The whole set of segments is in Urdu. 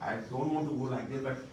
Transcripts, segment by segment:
I don't want to go like this, but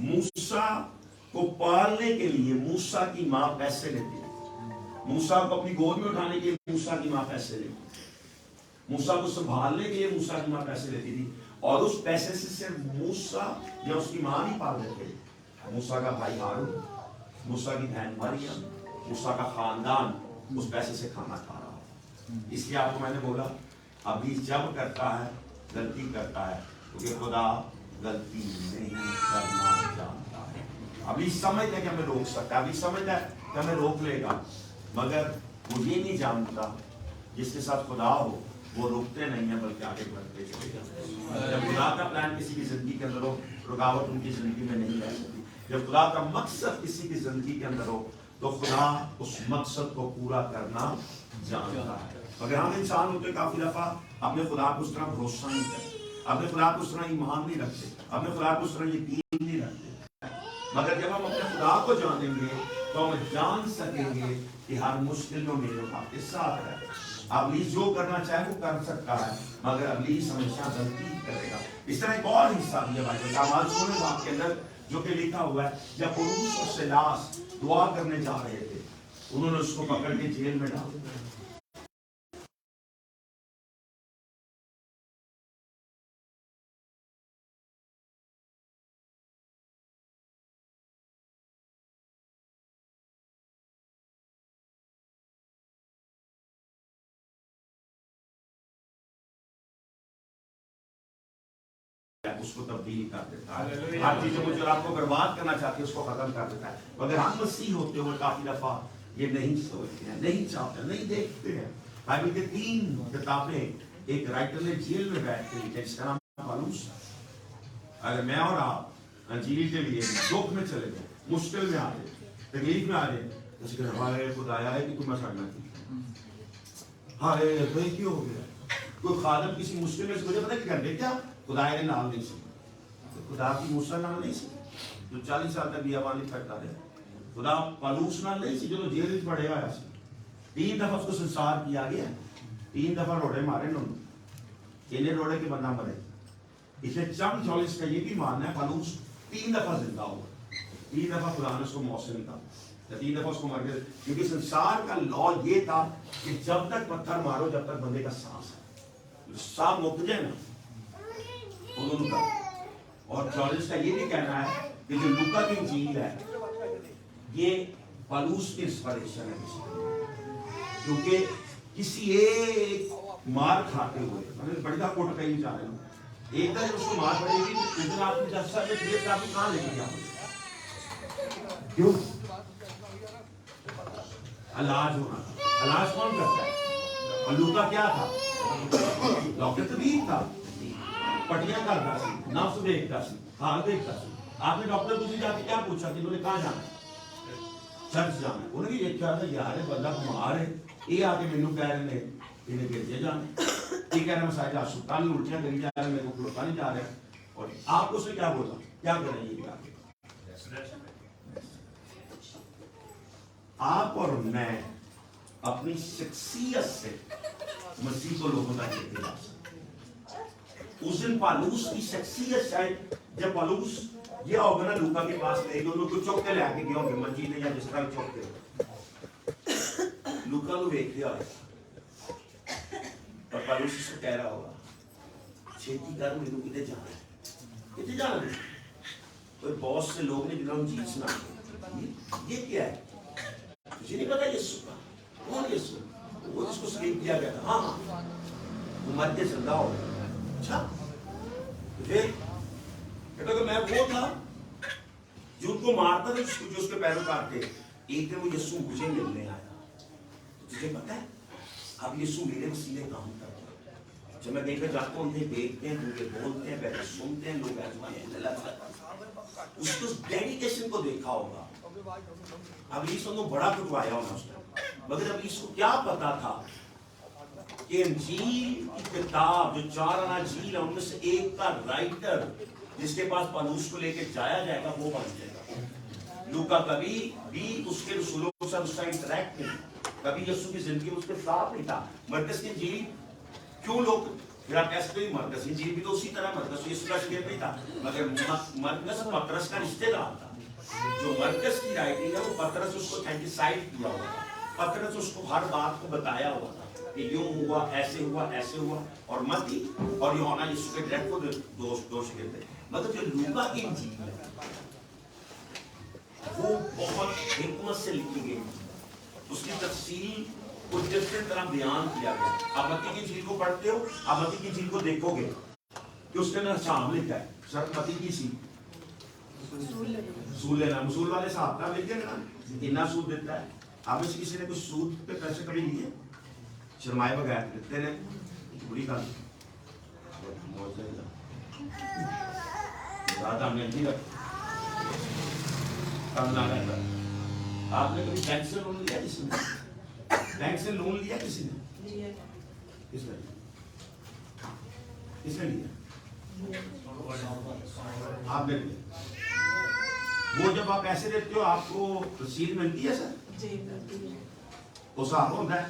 موسیٰ کو پالنے کے لیے موسیٰ کی ماں پیسے لیتی ہے. موسیٰ کو اپنی گود میں اٹھانے کے لیے موسیٰ کی ماں پیسے لیتی تھی. موسیٰ کو سنبھالنے کے لیے موسیٰ کی ماں پیسے لیتی تھی. اور اس پیسے سے صرف موسیٰ یا اس کی ماں نہیں پال دیتے. موسیٰ کا بھائی ہارون، موسیٰ کی بہن مریم، موسیٰ کا خاندان اس پیسے سے کھانا کھا رہا ہو. اس لیے آپ کو میں نے بولا ابھی جب کرتا ہے غلطی کرتا ہے کیونکہ خدا غلطی نہیں کرنا جانتا ہے. ابھی سمجھتا ہے کہ ہمیں روک سکتا ہے، ابھی سمجھتا ہے کہ ہمیں روک لے گا، مگر وہ یہ نہیں جانتا جس کے ساتھ خدا ہو وہ روکتے نہیں ہیں بلکہ آگے بڑھتے چلے جاتے ہیں. جب خدا کا پلان کسی کی زندگی کے اندر ہو رکاوٹ ان کی زندگی میں نہیں رہ سکتی. جب خدا کا مقصد کسی کی زندگی کے اندر ہو تو خدا اس مقصد کو پورا کرنا جانتا ہے. مگر ہم انسان ہوتے کافی دفعہ اپنے خدا کو اس طرح بھروسہ نہیں کرتے، اپنے خدا کو اس طرح ایمان نہیں رکھتے، اپنے خدا کو اس طرح یقین نہیں رکھتے. مگر جب ہم اپنے خدا کو جانیں گے تو ہم جان سکیں گے کہ ہر مشکل میں میرے آپ کے ساتھ ہے. ابلیس جو کرنا چاہے وہ کر سکتا ہے مگر ابلیس ہمیشہ غلطی کرے گا. اس طرح ایک اور حصہ بھی ہے بھائی اعمال 16 باب کے اندر جو کہ لکھا ہوا ہے جب پولس اور سیلاس دعا کرنے جا رہے تھے انہوں نے اس کو پکڑ کے جیل میں ڈال دیا. اس کو تبدیل کر دیتا ہے. ہر چیز کو جو آپ کو برباد کرنا چاہتے ہیں اس کو ختم کر دیتا ہے. مگر ہم مسیح ہوتے ہوئے کافی دفعہ یہ نہیں سوچتے ہیں، نہیں چاہتے، نہیں دیکھتے ہیں. بائبل کے 3 کتابیں ایک رائٹر نے جیل میں بیٹھ کے لکھی جس کا نام پالوس. اگر میں اور آپ انجیل کے لیے دکھ میں چلے گئے، مشکل میں آ جائے، تکلیف میں آ جائے تو اس کے ہمارے خدایا ہے کہ تم سڑنا کی ہارے بھائی کیوں ہو گیا. کوئی خادم کسی مشکل میں سے مجھے پتہ کیا کر دے کیا خدا نے نام نہیں سیکھا. خدا کی موسیٰ نام نہیں سیکھا جو 40 سال تک بیابانی کرتا رہے. خدا پالوس نام نہیں سیکھا جو جیل میں پڑے ہوا ہے. 3 دفعہ اس کو سنسار کیا گیا، 3 دفعہ روڑے مارے انہوں نے. انہیں روڑے کے بندہ مرے. اسے چم چولیس کا یہ بھی ماننا ہے پالوس 3 دفعہ زندہ ہوا. 3 دفعہ خدا نے اس کو موت سے نکالا، 3 دفعہ اس کو مر گئے. کیونکہ سنسار کا لا یہ تھا کہ جب تک پتھر مارو جب تک بندے کا سانس ہے، سانپ مک جائے نا انہوں کا. اور 44 کا یہ بھی کہنا ہے کہ جو لوکا کی انجیل ہے یہ پالوس کی انسپریشن ہے. کیونکہ کسی ایک مار کھاتے ہوئے بڑی دفعہ کوٹ کہیں جا رہے ہوں ایک دن اس کو مار پڑے گی اس دن آپ نے جب سب میں آپ کہاں لے کے جاؤ کیوں علاج ہونا. علاج کون کرتا ہے؟ اور لوکا کیا تھا؟ ڈاکٹر طبیب تھا، پٹیاں کرتا سی، نفس دیکھتا سی، حال دیکھتا سی. آپ نے ڈاکٹر کو جا کے کیا پوچھا کہ انہوں نے کہاں جانا ہے؟ چرچ جانا ہے. انہوں نے یہ کہا تھا یار بندہ بیمار ہے یہ آ کے مینوں کہہ رہے ہیں انہیں بھیجے جانے یہ کہہ رہے ہیں مساجد ہسپتال میں الٹیاں کری جا رہے ہیں میرے کو کھلوتا نہیں جا رہے ہیں. اور آپ اس نے کیا بولا کیا کریں یہ کہا آپ اور میں اپنی شخصیت سے مسیح کو لوگوں تک لے کے جا سکتے. اس دن پالوس کی شخصیت شاید جب پالوس یہ ہوگا نا لوکا کے پاس لے گئے انہوں کو چوک کے لے آ کے گئے ہوں گے مسجد یا جس طرح چوک کے لوکا کو دیکھ لیا اور پالوس اس کو کہہ رہا ہوگا چھیتی کر میرے کدھر جانا ہے کدھر جانا ہے. کوئی بہت سے لوگ نے جنہوں نے جیت سنا یہ کیا ہے مجھے نہیں پتا یسوع کا کون یسوع وہ جس کو سلیب کیا گیا تھا. ہاں وہ مر کے زندہ ہو گیا. اچھا پھر کہتا کہ میں وہ تھا جو ان کو مارتا تھا جو اس کے پیروکار تھے. ایک دن وہ یسوع مجھے ملنے آیا. تجھے پتا ہے اب یسوع میرے وسیلے کام کرتا ہے. جب میں کہیں پہ جاتا ہوں انہیں دیکھتے ہیں مجھے بولتے ہیں پہلے سنتے ہیں لوگ اس کو ڈیڈیکیشن کو دیکھا ہوگا. اب اس کو بڑا کٹوایا ہونا اس نے مگر اب اس کو کیا پتا تھا کہ انجیل کی کتاب جو 4 اناجیل ہیں ان میں سے ایک کا رائٹر جس کے پاس پالوس کو لے کے جایا جائے گا وہ بن جائے گا. لوکا کبھی بھی اس کے رسولوں کے ساتھ اس کا انٹریکٹ نہیں, کبھی یسوع کی زندگی اس کے ساتھ نہیں تھا. مرکز کی انجیل کیوں لوگ پھر آپ کہہ سکتے ہیں مرکز انجیل بھی تو اسی طرح مرکز یسوع کا شاگرد نہیں تھا، مگر مرکز پطرس کا رشتے دار تھا. جو مرکز کی رائٹنگ ہے وہ پطرس اس کو سینٹیسائڈ کیا ہوا تھا، پطرس اس کو ہر بات کو بتایا ہوا تھا کہ یوں ہوا، ایسے ہوا، ایسے ہوا. اور متی اور یوحنا یسوع کے ڈائریکٹ کو دو شاگرد تھے. مگر جو لوکا کی انجیل ہے وہ بہت حکمت سے لکھی گئی، اس کی تفصیل کو ڈفرنٹ طرح بیان کیا گیا. آپ متی کی انجیل کو پڑھتے ہو، آپ متی کی انجیل کو دیکھو گے کہ اس کے اندر شام لکھا ہے. سر متی کی سی سود لینا، مسول والے صاحب کا لکھ دیں نا اتنا سود دیتا ہے. آپ میں سے کسی نے کچھ سود پہ پیسے کبھی لیے؟ شرمائے بغیر دیتے ہیں، بری گل زیادہ محنتی رکھتے کم نہ رہتا. آپ نے کبھی بینک سے لون لیا؟ کسی نے بینک سے لون لیا؟ کسی نے؟ کس نے لیا؟ آپ نے لیا. وہ جب آپ پیسے دیتے ہو آپ کو رسید ملتی ہے سر؟ وہ حساب ہوتا ہے.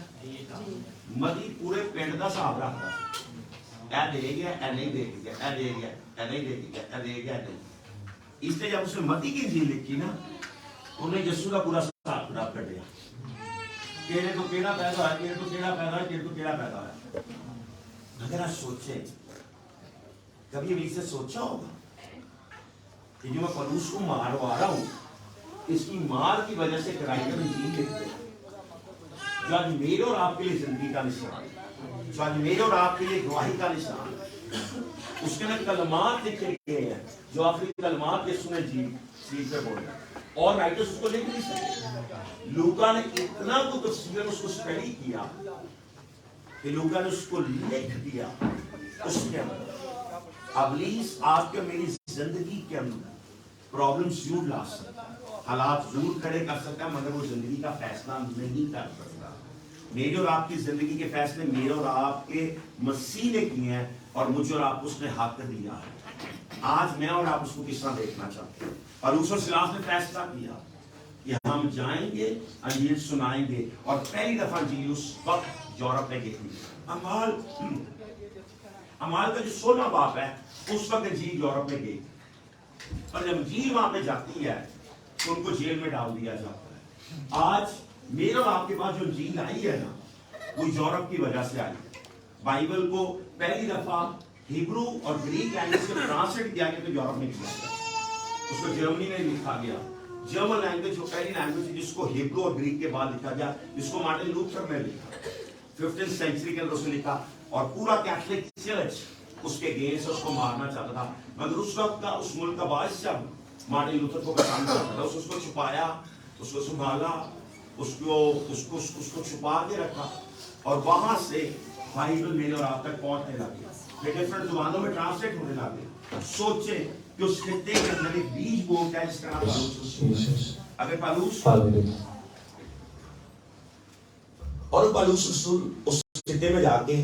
مدی پورے پنڈ کا حساب رکھتا، اے دے گیا، اے نہیں دے گیا، اے دے گیا، اے نہیں دے گیا، اے دے گیا، نہیں. اس لیے جب اس نے متی کی انجیل لکھی نا، انہیں یسوع کا پورا حساب خراب کر دیا. کیڑے تو کیڑا پیدا ہے، کیڑے تو کیڑا پیدا ہے، کیڑے تو کیڑا پیدا ہے. اگر آپ سوچیں، کبھی ابھی سے سوچا ہوگا کہ جو میں پلوس کو ماروا رہا ہوں، اس کی مار کی وجہ سے کرائم انجیل لکھتے ہیں جو آج میرے اور آپ کے لیے زندگی کا نشان ہے، جو آج میرے اور آپ کے لیے گواہی کا نشان ہے. اس کے اندر کلمات لکھے گئے ہیں جو آخری کلمات یسوع نے جیل پہ بولے، اور رائٹرز اس کو لکھ نہیں سکتے. لوکا نے اتنا کو تفصیل اس کو اسٹڈی کیا کہ لوکا نے اس کو لکھ دیا. اس کے اندر ابلیس آپ کے میری زندگی کے اندر پرابلم ضرور لا سکتا ہے، حالات ضرور کھڑے کر سکتا ہے، مگر وہ زندگی کا فیصلہ نہیں کر سکتا. میرے اور آپ کی زندگی کے فیصلے میرے اور آپ کے مسیح نے کیے ہیں، اور مجھے اور آپ کو اس نے حق دیا ہے. آج میں اور آپ اس کو کس طرح دیکھنا چاہتے ہیں. اور اور سلاس نے فیصلہ کیا کہ ہم جائیں گے، انجیل سنائیں گے، اور پہلی دفعہ انجیل اس وقت یورپ میں گئی. امال کا جو 16 باپ ہے اس وقت انجیل یورپ میں گئی، اور جب انجیل وہاں پہ جاتی ہے تو ان کو جیل میں ڈال دیا جاتا ہے. آج میرے اور آپ کے پاس جو انجیل آئی ہے نا، وہ یورپ کی وجہ سے آئی. بائبل کو پہلی دفعہ ہیبرو اور گریک لینگویج سے ٹرانسلیٹ کیا گیا تو یورپ میں کیا گیا. اس کو جرمنی میں لکھا گیا. جرمن لینگویج جو پہلی لینگویج ہے جس کو ہیبرو اور گریک کے بعد لکھا گیا، جس کو مارٹن لوتھر نے لکھا 15th سینچری کے اندر اس نے لکھا. اور پورا کیتھولک چرچ اس کے اگینسٹ اس کو مارنا چاہتا تھا، مگر اس وقت کا اس ملک کا بادشاہ مارٹن لوتھر کو پسند کرتا تھا. اس کو چھپایا، اس کو سنبھالا، اس کو چھپا کے رکھا، اور وہاں سے بائبل میرے اور آپ تک پہنچنے لگی. یہ ڈفرنٹ زبانوں میں ٹرانسلیٹ ہونے لگے. سوچیں کہ اس خطے کے اندر ایک بیج بولتا ہے جس کا نام پالوس. اگر پالوس اور پالوس رسول اس خطے میں جا کے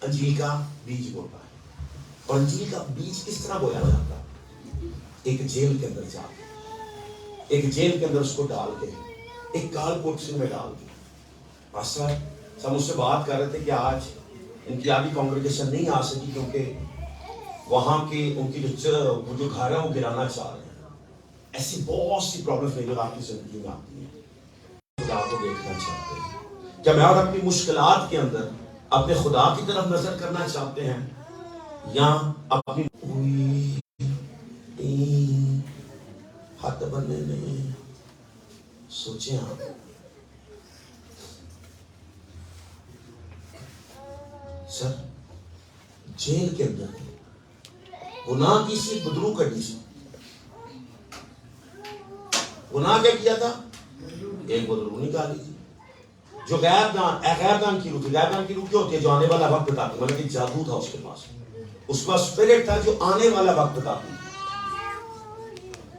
انجیل کا بیج بولتا ہے. اور انجیل کا بیج کس طرح بویا جاتا ہے؟ ایک جیل کے اندر جا کے، ایک جیل کے اندر اس کو ڈال کے، ایک کال کوٹسی میں ڈال کے. پاسٹر ہم اس سے بات کر رہے تھے کہ آج انقلابی کانگریگیشن نہیں آ سکی کیونکہ وہاں کے ان کی جو گھر ہے وہ گرانا چاہ رہے ہیں. ایسی بہت سی پرابلمز میرے آپ کی زندگی میں آتی ہیں. خدا کو دیکھنا چاہتے ہیں کیا میں اور اپنی مشکلات کے اندر اپنے خدا کی طرف نظر کرنا چاہتے ہیں، یا اپنی ہاتھ بننے میں سوچیں. آپ سر جیل کے اندر گناہ کی سی بدرو کٹی سی. گناہ کیا کیا تھا؟ ایک بدرو نکالی تھی جو غیر دان کی روح تھی. غیر دان کی روح کیا ہوتی ہے؟ جو آنے والا وقت بتاتی. مطلب کہ جادو تھا اس کے پاس، اس کے پاس اسپرٹ تھا جو آنے والا وقت بتاتی.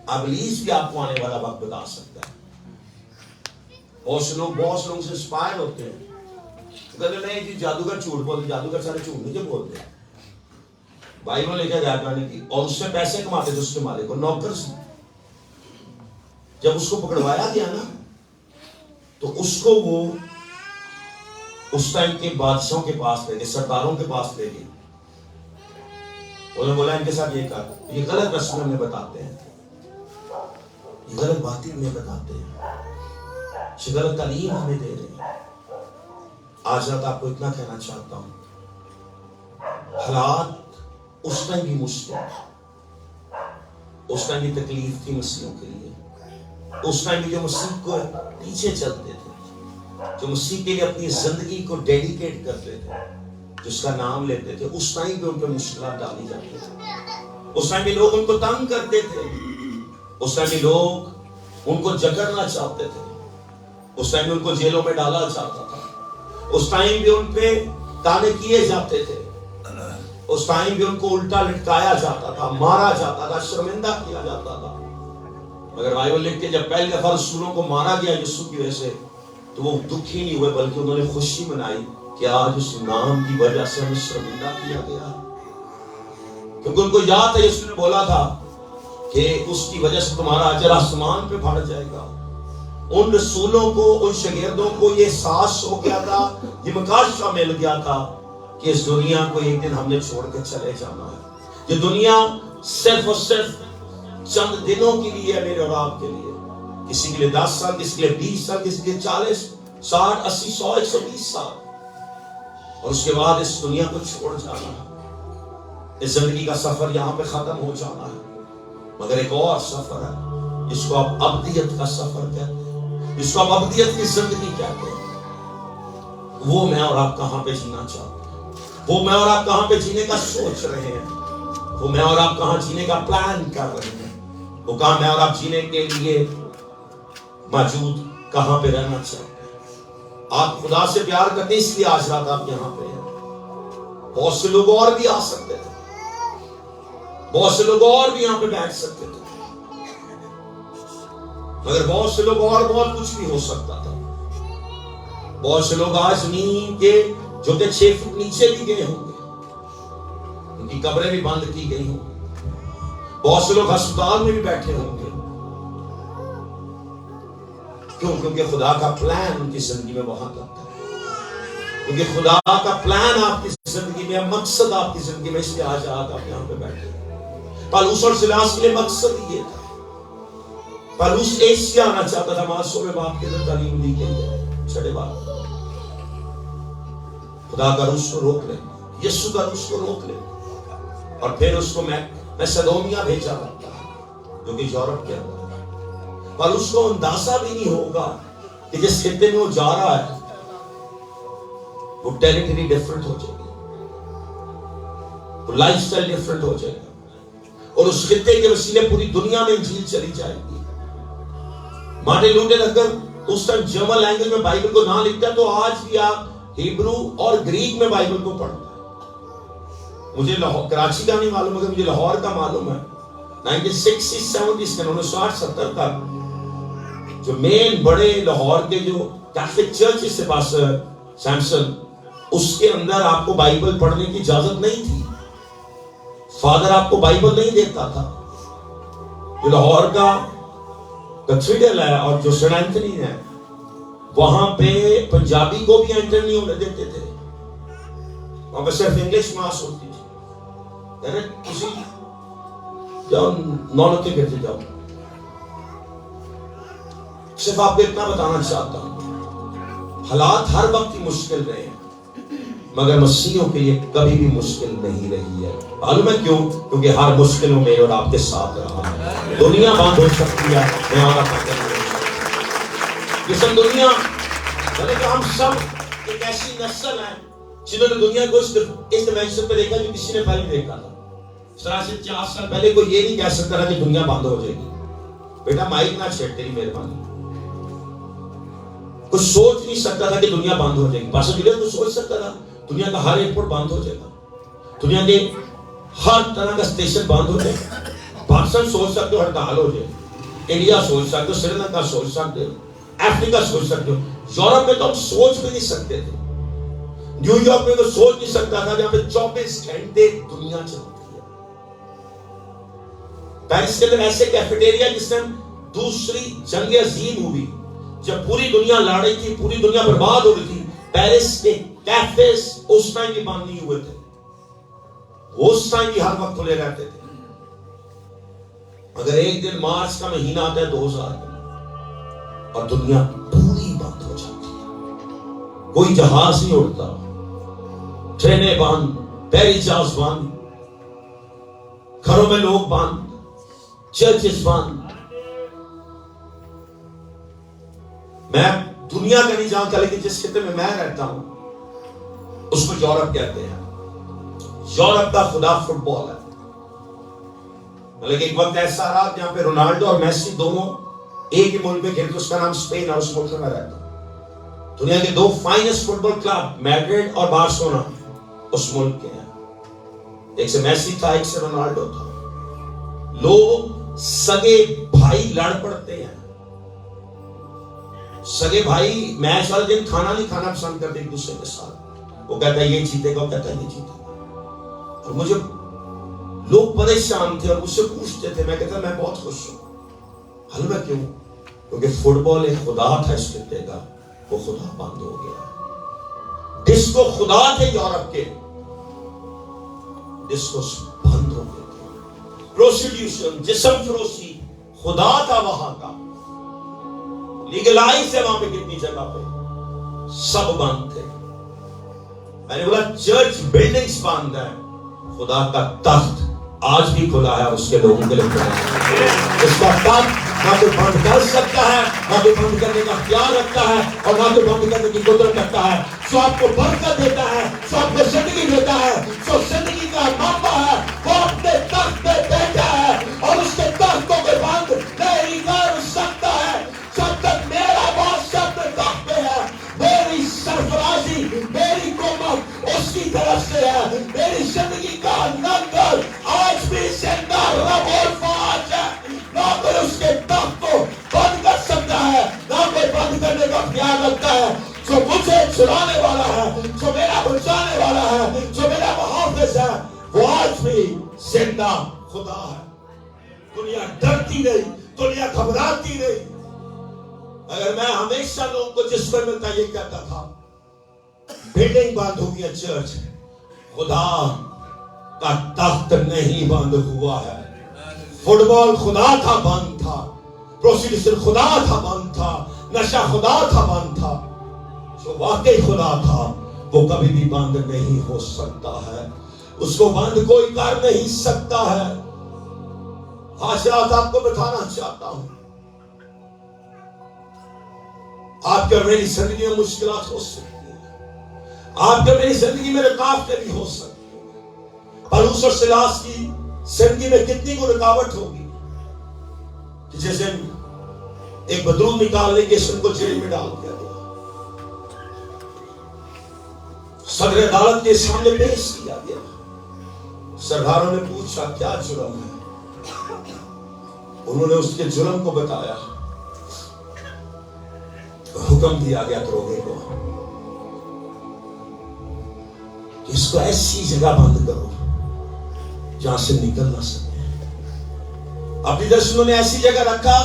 ابلیس بھی آپ کو آنے والا وقت بتا سکتا ہے. بہت سے لوگ سے انسپائر ہوتے ہیں، کہتے نہیں جی جادوگر جھوٹ بولتے. جادوگر سارے جھوٹ نہیں جو بولتے. بائبل لکھا جائے گانے کی، اور اس سے پیسے کماتے تھے اس کے مالک کو. نوکر سے جب اس کو پکڑوایا گیا نا تو اس کو وہ اس ٹائم کے بادشاہوں کے پاس لے گئے، سرداروں کے پاس لے گئے. انہوں نے بولا ان کے ساتھ یہ کر، یہ غلط رسمیں ہمیں بتاتے ہیں، یہ غلط باتیں ہمیں بتاتے ہیں، یہ غلط تعلیم ہمیں دے رہے ہیں. آج رات آپ کو اتنا کہنا چاہتا ہوں، حالات اس ٹائم بھی مشکل، اس ٹائم بھی تکلیف تھی مسیحوں کے لیے. اس ٹائم بھی جو مسیح کو پیچھے چلتے تھے، جو مسیح کے لیے اپنی زندگی کو ڈیڈیکیٹ کرتے تھے، جس کا نام لیتے تھے، اس ٹائم بھی ان پہ مشکلات ڈالی جاتی تھی. اس ٹائم بھی لوگ ان کو تنگ کرتے تھے، اس ٹائم بھی لوگ ان کو جکڑنا چاہتے تھے، اس ٹائم بھی ان کو جیلوں میں ڈالا جاتا تھا، اس ٹائم بھی ان پہ تانے کیے جاتے تھے، اس ٹائم بھی ان کو الٹا لٹکایا جاتا تھا، مارا جاتا تھا، شرمندہ کیا جاتا تھا. مگر بائبل لکھتے جب پہلی دفعہ رسولوں کو مارا گیا یسوع کی وجہ سے، تو وہ دکھی نہیں ہوئے بلکہ انہوں نے خوشی منائی کہ آج اس نام کی وجہ سے ہمیں شرمندہ کیا گیا. کیونکہ ان کو یاد تھا یسوع نے بولا تھا کہ اس کی وجہ سے تمہارا اجر آسمان پہ بڑھ جائے گا. ان رسولوں کو، ان شاگردوں کو یہ احساس ہو گیا تھا، یہ مکاشفہ مل گیا تھا کہ اس دنیا کو ایک دن ہم نے چھوڑ کے چلے جانا ہے. یہ دنیا صرف اور صرف چند دنوں کے لیے ہے، میرے اور آپ کے لیے. کسی کے لیے 10 سال، کسی کے لیے 20 سال، کسی کے لیے 40 60 80 100 120 سال، اور اس کے بعد اس دنیا کو چھوڑ جانا ہے. اس زندگی کا سفر یہاں پہ ختم ہو جانا ہے. مگر ایک اور سفر ہے جس کو آپ ابدیت کا سفر کہتے ہیں، جس کو آپ ابدیت کی زندگی کہتے ہیں. وہ میں اور آپ کہاں پہ جینا چاہتے ہیں، وہ میں اور آپ کہاں پہ جینے کا سوچ رہے ہیں، وہ میں اور آپ کہاں جینے کا پلان کر رہے ہیں، وہ کہاں میں اور آپ جینے کے لیے موجود کہاں پہ رہنا چاہتے ہیں. آپ خدا سے پیار کرتے ہیں، اس لیے آج رات آپ یہاں پہ ہیں. بہت سے لوگ اور بھی آ سکتے تھے، بہت سے لوگ اور بھی یہاں پہ بیٹھ سکتے تھے، مگر بہت سے لوگ اور بہت کچھ بھی ہو سکتا تھا. بہت سے لوگ آج زمین کے جو کہ 6 فٹ نیچے بھی گئے ہوں گے، ان کی قبریں بھی بند کی گئی ہوں گی. بہت سے لوگ ہسپتال میں بھی بیٹھے ہوں گے. کیوں؟ کیونکہ خدا کا پلان ان کی زندگی میں وہاں تک تھا. کیونکہ خدا کا پلان آپ کی زندگی میں، مقصد آپ کی زندگی میں، اس لیے آج آپ یہاں پہ بیٹھے. پالوس اور سلاس کے لیے مقصد یہ تھا. پالوس ایشیا آنا چاہتا تھا، معصوم باپ کے اندر تعلیم دی گئی ہے. چھٹے بات، خدا کا روح اس کو روک لے، یسوع کا روح اس کو روک لے، اور پھر اس کو میں سدومیا بھیجا کرتا جو کہ یورپ کے اندر. پر اس کو اندازہ بھی نہیں ہوگا کہ جس خطے میں وہ جا رہا ہے وہ ٹیریٹری ڈیفرنٹ ہو جائے گی، وہ لائف سٹائل ڈیفرنٹ ہو جائے گا، اور اس خطے کے وسیلے پوری دنیا میں انجیل چلی جائے گی. مارٹن لوتھر اگر اس ٹائم جرمن لینگویج میں بائبل کو نہ لکھتا تو آج بھی آپ ہیبرو اور گریک میں بائبل کو پڑھتے. مجھے کراچی کا نہیں معلوم مگر مجھے لاہور کا معلوم ہے. 1960 70 کے 1960 تک جو مین بڑے لاہور کے جو کیتھولک چرچ سے پاس سیمسن، اس کے اندر آپ کو بائبل پڑھنے کی اجازت نہیں تھی. فادر آپ کو بائبل نہیں دیتا تھا. جو لاہور کا کیتھیڈرل ہے اور جو سینٹ اینتھنی ہے، وہاں پہ پنجابی کو بھی انٹر نہیں ہونے دیتے تھے. وہاں پہ صرف انگلش ماس ہوتی تھی. یعنی کسی جاؤ نون کے کہتے جاؤ. صرف آپ کو اتنا بتانا چاہتا ہوں، حالات ہر وقت ہی مشکل رہے ہیں مگر مسیحیوں کے لیے کبھی بھی مشکل نہیں رہی ہے. معلوم ہے کیوں؟ کیونکہ ہر مشکلوں میں اور آپ کے ساتھ رہا ہے. دنیا بند ہو سکتی ہے، میں اور آپ جسم دنیا، یعنی کہ ہم سب ایک ایسی نسل ہے جنہوں نے دنیا کو اس ڈیمینشن پہ دیکھا جو کسی نے پہلے دیکھا تھا. اس طرح سے 4 سال پہلے کوئی یہ نہیں کہہ سکتا تھا کہ دنیا بند ہو جائے گی. بیٹا مائک نہ چھیڑ، تیری مہربانی. کچھ سوچ نہیں سکتا تھا کہ دنیا بند ہو جائے گی. پاسٹر جولیس تو سوچ سکتا تھا دنیا کا ہر ایئرپورٹ بند ہو جائے گا، دنیا کے ہر طرح کا اسٹیشن بند ہو جائے گا. پاکستان سوچ سکتے ہو ہڑتال ہو جائے، انڈیا سوچ سکتے ہو، سری لنکا سوچ سکتے ہو، افریقہ سوچ سکتے ہو. یورپ میں تو ہم سوچ بھی نہیں سکتے تھے. نیو یارک میں تو سوچ نہیں سکتا تھا جہاں پہ 24 گھنٹے دنیا چلتی ہے. پیرس کے اندر ایسے کیفیٹیریا جس میں دوسری جنگ عظیم ہوئی، جب پوری دنیا لڑ رہی تھی، پوری دنیا برباد ہو رہی تھی، پیرس کے کیفیز اس ٹائم بھی بند نہیں ہوئے تھے, اس ٹائم بھی ہر وقت کھلے رہتے تھے. اگر ایک دن مارچ کا مہینہ آتا ہے 2000 میں اور دنیا پوری بند ہو جاتی ہے, کوئی جہاز نہیں اڑتا, ٹرینیں بند, ہوائی جہاز بند, گھروں میں لوگ بند, چرچز بند. میں دنیا کا نہیں جانتا, لیکن جس خطے میں رہتا ہوں اس کو یورپ کہتے ہیں. یورپ کا خدا فٹ بال ہے. لیکن ایک وقت ایسا رہا جہاں پہ رونالڈو اور میسی دونوں ایک ہی ملک میں کھیلتے, اس کا نام اسپین, اور اس ملک میں رہتا ہوں. دنیا کے 2 فائنسٹ فٹ بال کلب میڈرڈ اور بارسلونا اس ملک کے ہیں. ایک سے میسی تھا, ایک سے رونالڈو تھا. لوگ سگے بھائی لڑ پڑتے ہیں. سگے بھائی میچ والے دن کھانا نہیں کھانا پسند کرتے ایک دوسرے کے ساتھ. وہ کہتا ہے یہ جیتے گا, وہ کہتا ہے یہ جیتے گا. اور مجھے لوگ پریشان تھے اور مجھ سے پوچھتے تھے, میں کہتا میں بہت خوش ہوں. حل میں کیوں؟ کیونکہ فٹ بال ایک خدا تھا اس خطے کا, وہ خدا بند ہو گیا. ڈسکو خدا تھے یورپ کے, ڈسکو بند ہو گئے تھے. پروسٹیوشن, جسم فروشی خدا تھا وہاں کا, لیگلائز ہے وہاں پہ کتنی جگہ پہ, سب بند تھے. میں نے بولا چرچ بلڈنگز بند ہے, خدا کا تخت آج بھی کھلا ہے, اس کے لوگوں کے لیے کھلا ہے. اس کا تخت نہ کوئی بند کر سکتا ہے, نہ کوئی بند کرنے کا اختیار رکھتا ہے, اور نہ کوئی بند کرنے کی قدرت رکھتا ہے. سو آپ کو برکت دیتا ہے, سو آپ کو زندگی دیتا ہے, سو زندگی کا منبع ہے. وہ اپنے تخت پہ بیٹھا ہے اور اس کے تخت کو کوئی بند نہیں کر سکتا ہے. جب تک میرا بادشاہ اپنے تخت پہ ہے, میری سرفرازی, میری قوت اس کی طرف سے ہے. میری زندگی کا لنگر آج بھی زندہ رب اور فاج ہے. نہ کوئی اس کے تخت کو بند کر سکتا ہے, نہ کوئی بند کرنے کا اختیار رکھتا ہے. جو مجھے چھڑانے والا ہے, جو میرا بچانے والا ہے, جو میرا محافظ ہے, وہ آج بھی زندہ خدا ہے. دنیا ڈرتی رہی, دنیا گھبراتی رہی. اگر میں ہمیشہ لوگوں کو جس پر ملتا یہ کہتا تھا, بلڈنگ بند ہو گیا چرچ, خدا کا تخت نہیں بند ہوا ہے. فٹ بال خدا تھا بند تھا, پروسٹیوشن خدا تھا بند تھا, نشہ خدا تھا بند تھا. جو واقعی خدا تھا وہ کبھی بھی بند نہیں ہو سکتا ہے, اس کو بند کوئی کر نہیں سکتا ہے. آج رات آپ کو بتانا چاہتا ہوں, آپ کے اور میری زندگی میں مشکلات ہو سکتی ہیں, آپ کے میری زندگی میں رکاوٹیں بھی ہو سکتی ہیں. پولس اور سیلاس کی زندگی میں کتنی کو رکاوٹ ہوگی کہ جس دن ایک بدرود نکالنے کے ان کو جیل میں ڈال دیا گیا, صدر عدالت کے سامنے پیش کیا گیا. سرداروں نے پوچھا کیا جرم ہے, انہوں نے اس کے جرم کو بتایا. حکم دیا گیا دروغے کو کہ اس کو ایسی جگہ بند کرو جہاں سے نکل نہ سکے. اپنی طرف انہوں نے ایسی جگہ رکھا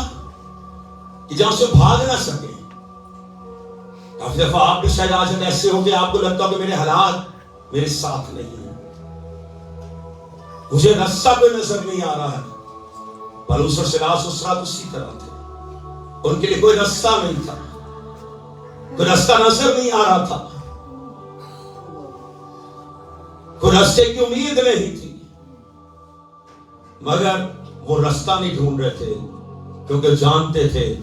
کہ جہاں سے بھاگ نہ سکے. کافی دفعہ آپ بھی شاید آج ایسے ہو کہ آپ کو لگتا ہو کہ میرے حالات میرے ساتھ نہیں ہیں, مجھے راستہ کوئی نظر نہیں آ رہا ہے. پولس اور سیلاس اس رات اسی طرح تھے, ان کے لیے کوئی راستہ نہیں تھا, کوئی راستہ نظر نہیں آ رہا تھا, کوئی راستے کی امید نہیں تھی. مگر وہ راستہ نہیں ڈھونڈ رہے تھے کیونکہ جانتے تھے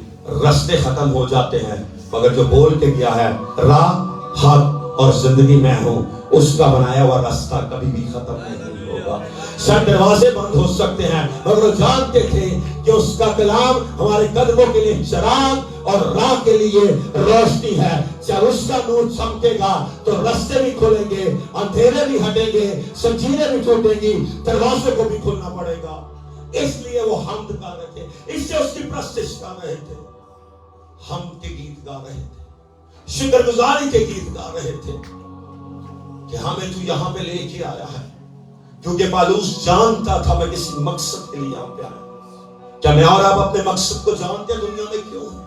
راستے ختم ہو جاتے ہیں, مگر جو بول کے گیا ہے راہ, حق اور زندگی میں ہوں, اس کا بنایا ہوا راستہ کبھی بھی ختم نہیں ہوگا. شاید دروازے بند ہو سکتے ہیں, مگر وہ جانتے تھے کہ اس کا کلام ہمارے قدموں کے لیے چراغ اور راہ کے لیے روشنی ہے. جب اس کا نور چمکے گا تو راستے بھی کھلیں گے, اندھیرے بھی ہٹیں گے, زنجیریں بھی ٹوٹیں گی, دروازے کو بھی کھلنا پڑے گا. اس لیے وہ حمد گا رہے تھے, اس سے اس کی پرستش کر رہے تھے, حمد کے گیت گا رہے تھے, شکر گزاری کے گیت گا رہے تھے کہ ہمیں تو یہاں پہ لے کے آیا ہے. کیونکہ پالوس جانتا تھا میں کسی مقصد کے لیے یہاں پہ آیا. کیا میں اور آپ اپنے مقصد کو جانتے ہیں دنیا میں کیوں ہیں؟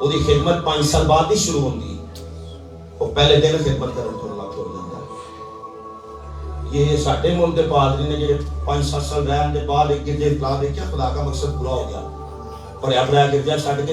ਉਹਦੀ ਖਿਦਮਤ 5 ਸਾਲ ਬਾਅਦ ਹੀ ਸ਼ੁਰੂ ਹੁੰਦੀ ਹੈ, ਉਹ ਪਹਿਲੇ ਦਿਨ ਖਿਦਮਤ ਕਰਨ ਤੋਂ ਲੱਗ ਜਾਂਦਾ ਹੈ। ਇਹ ਸਾਡੇ ਮੁਲਕ ਦੇ ਪਾਦਰੀ ਨੇ ਜਿਹੜੇ 5-7 ਸਾਲ ਰਹਿਣ ਦੇ ਬਾਅਦ ਇੱਕ ਗਿਰਜੇ ਇਤਲਾਹ ਦੇਖਿਆ ਖੁਦਾ ਦਾ ਮਕਸਦ ਪੂਰਾ ਹੋ ਗਿਆ, ਪਰ ਆਪਣਾ ਗਿਰਜਾ ਛੱਡ ਕੇ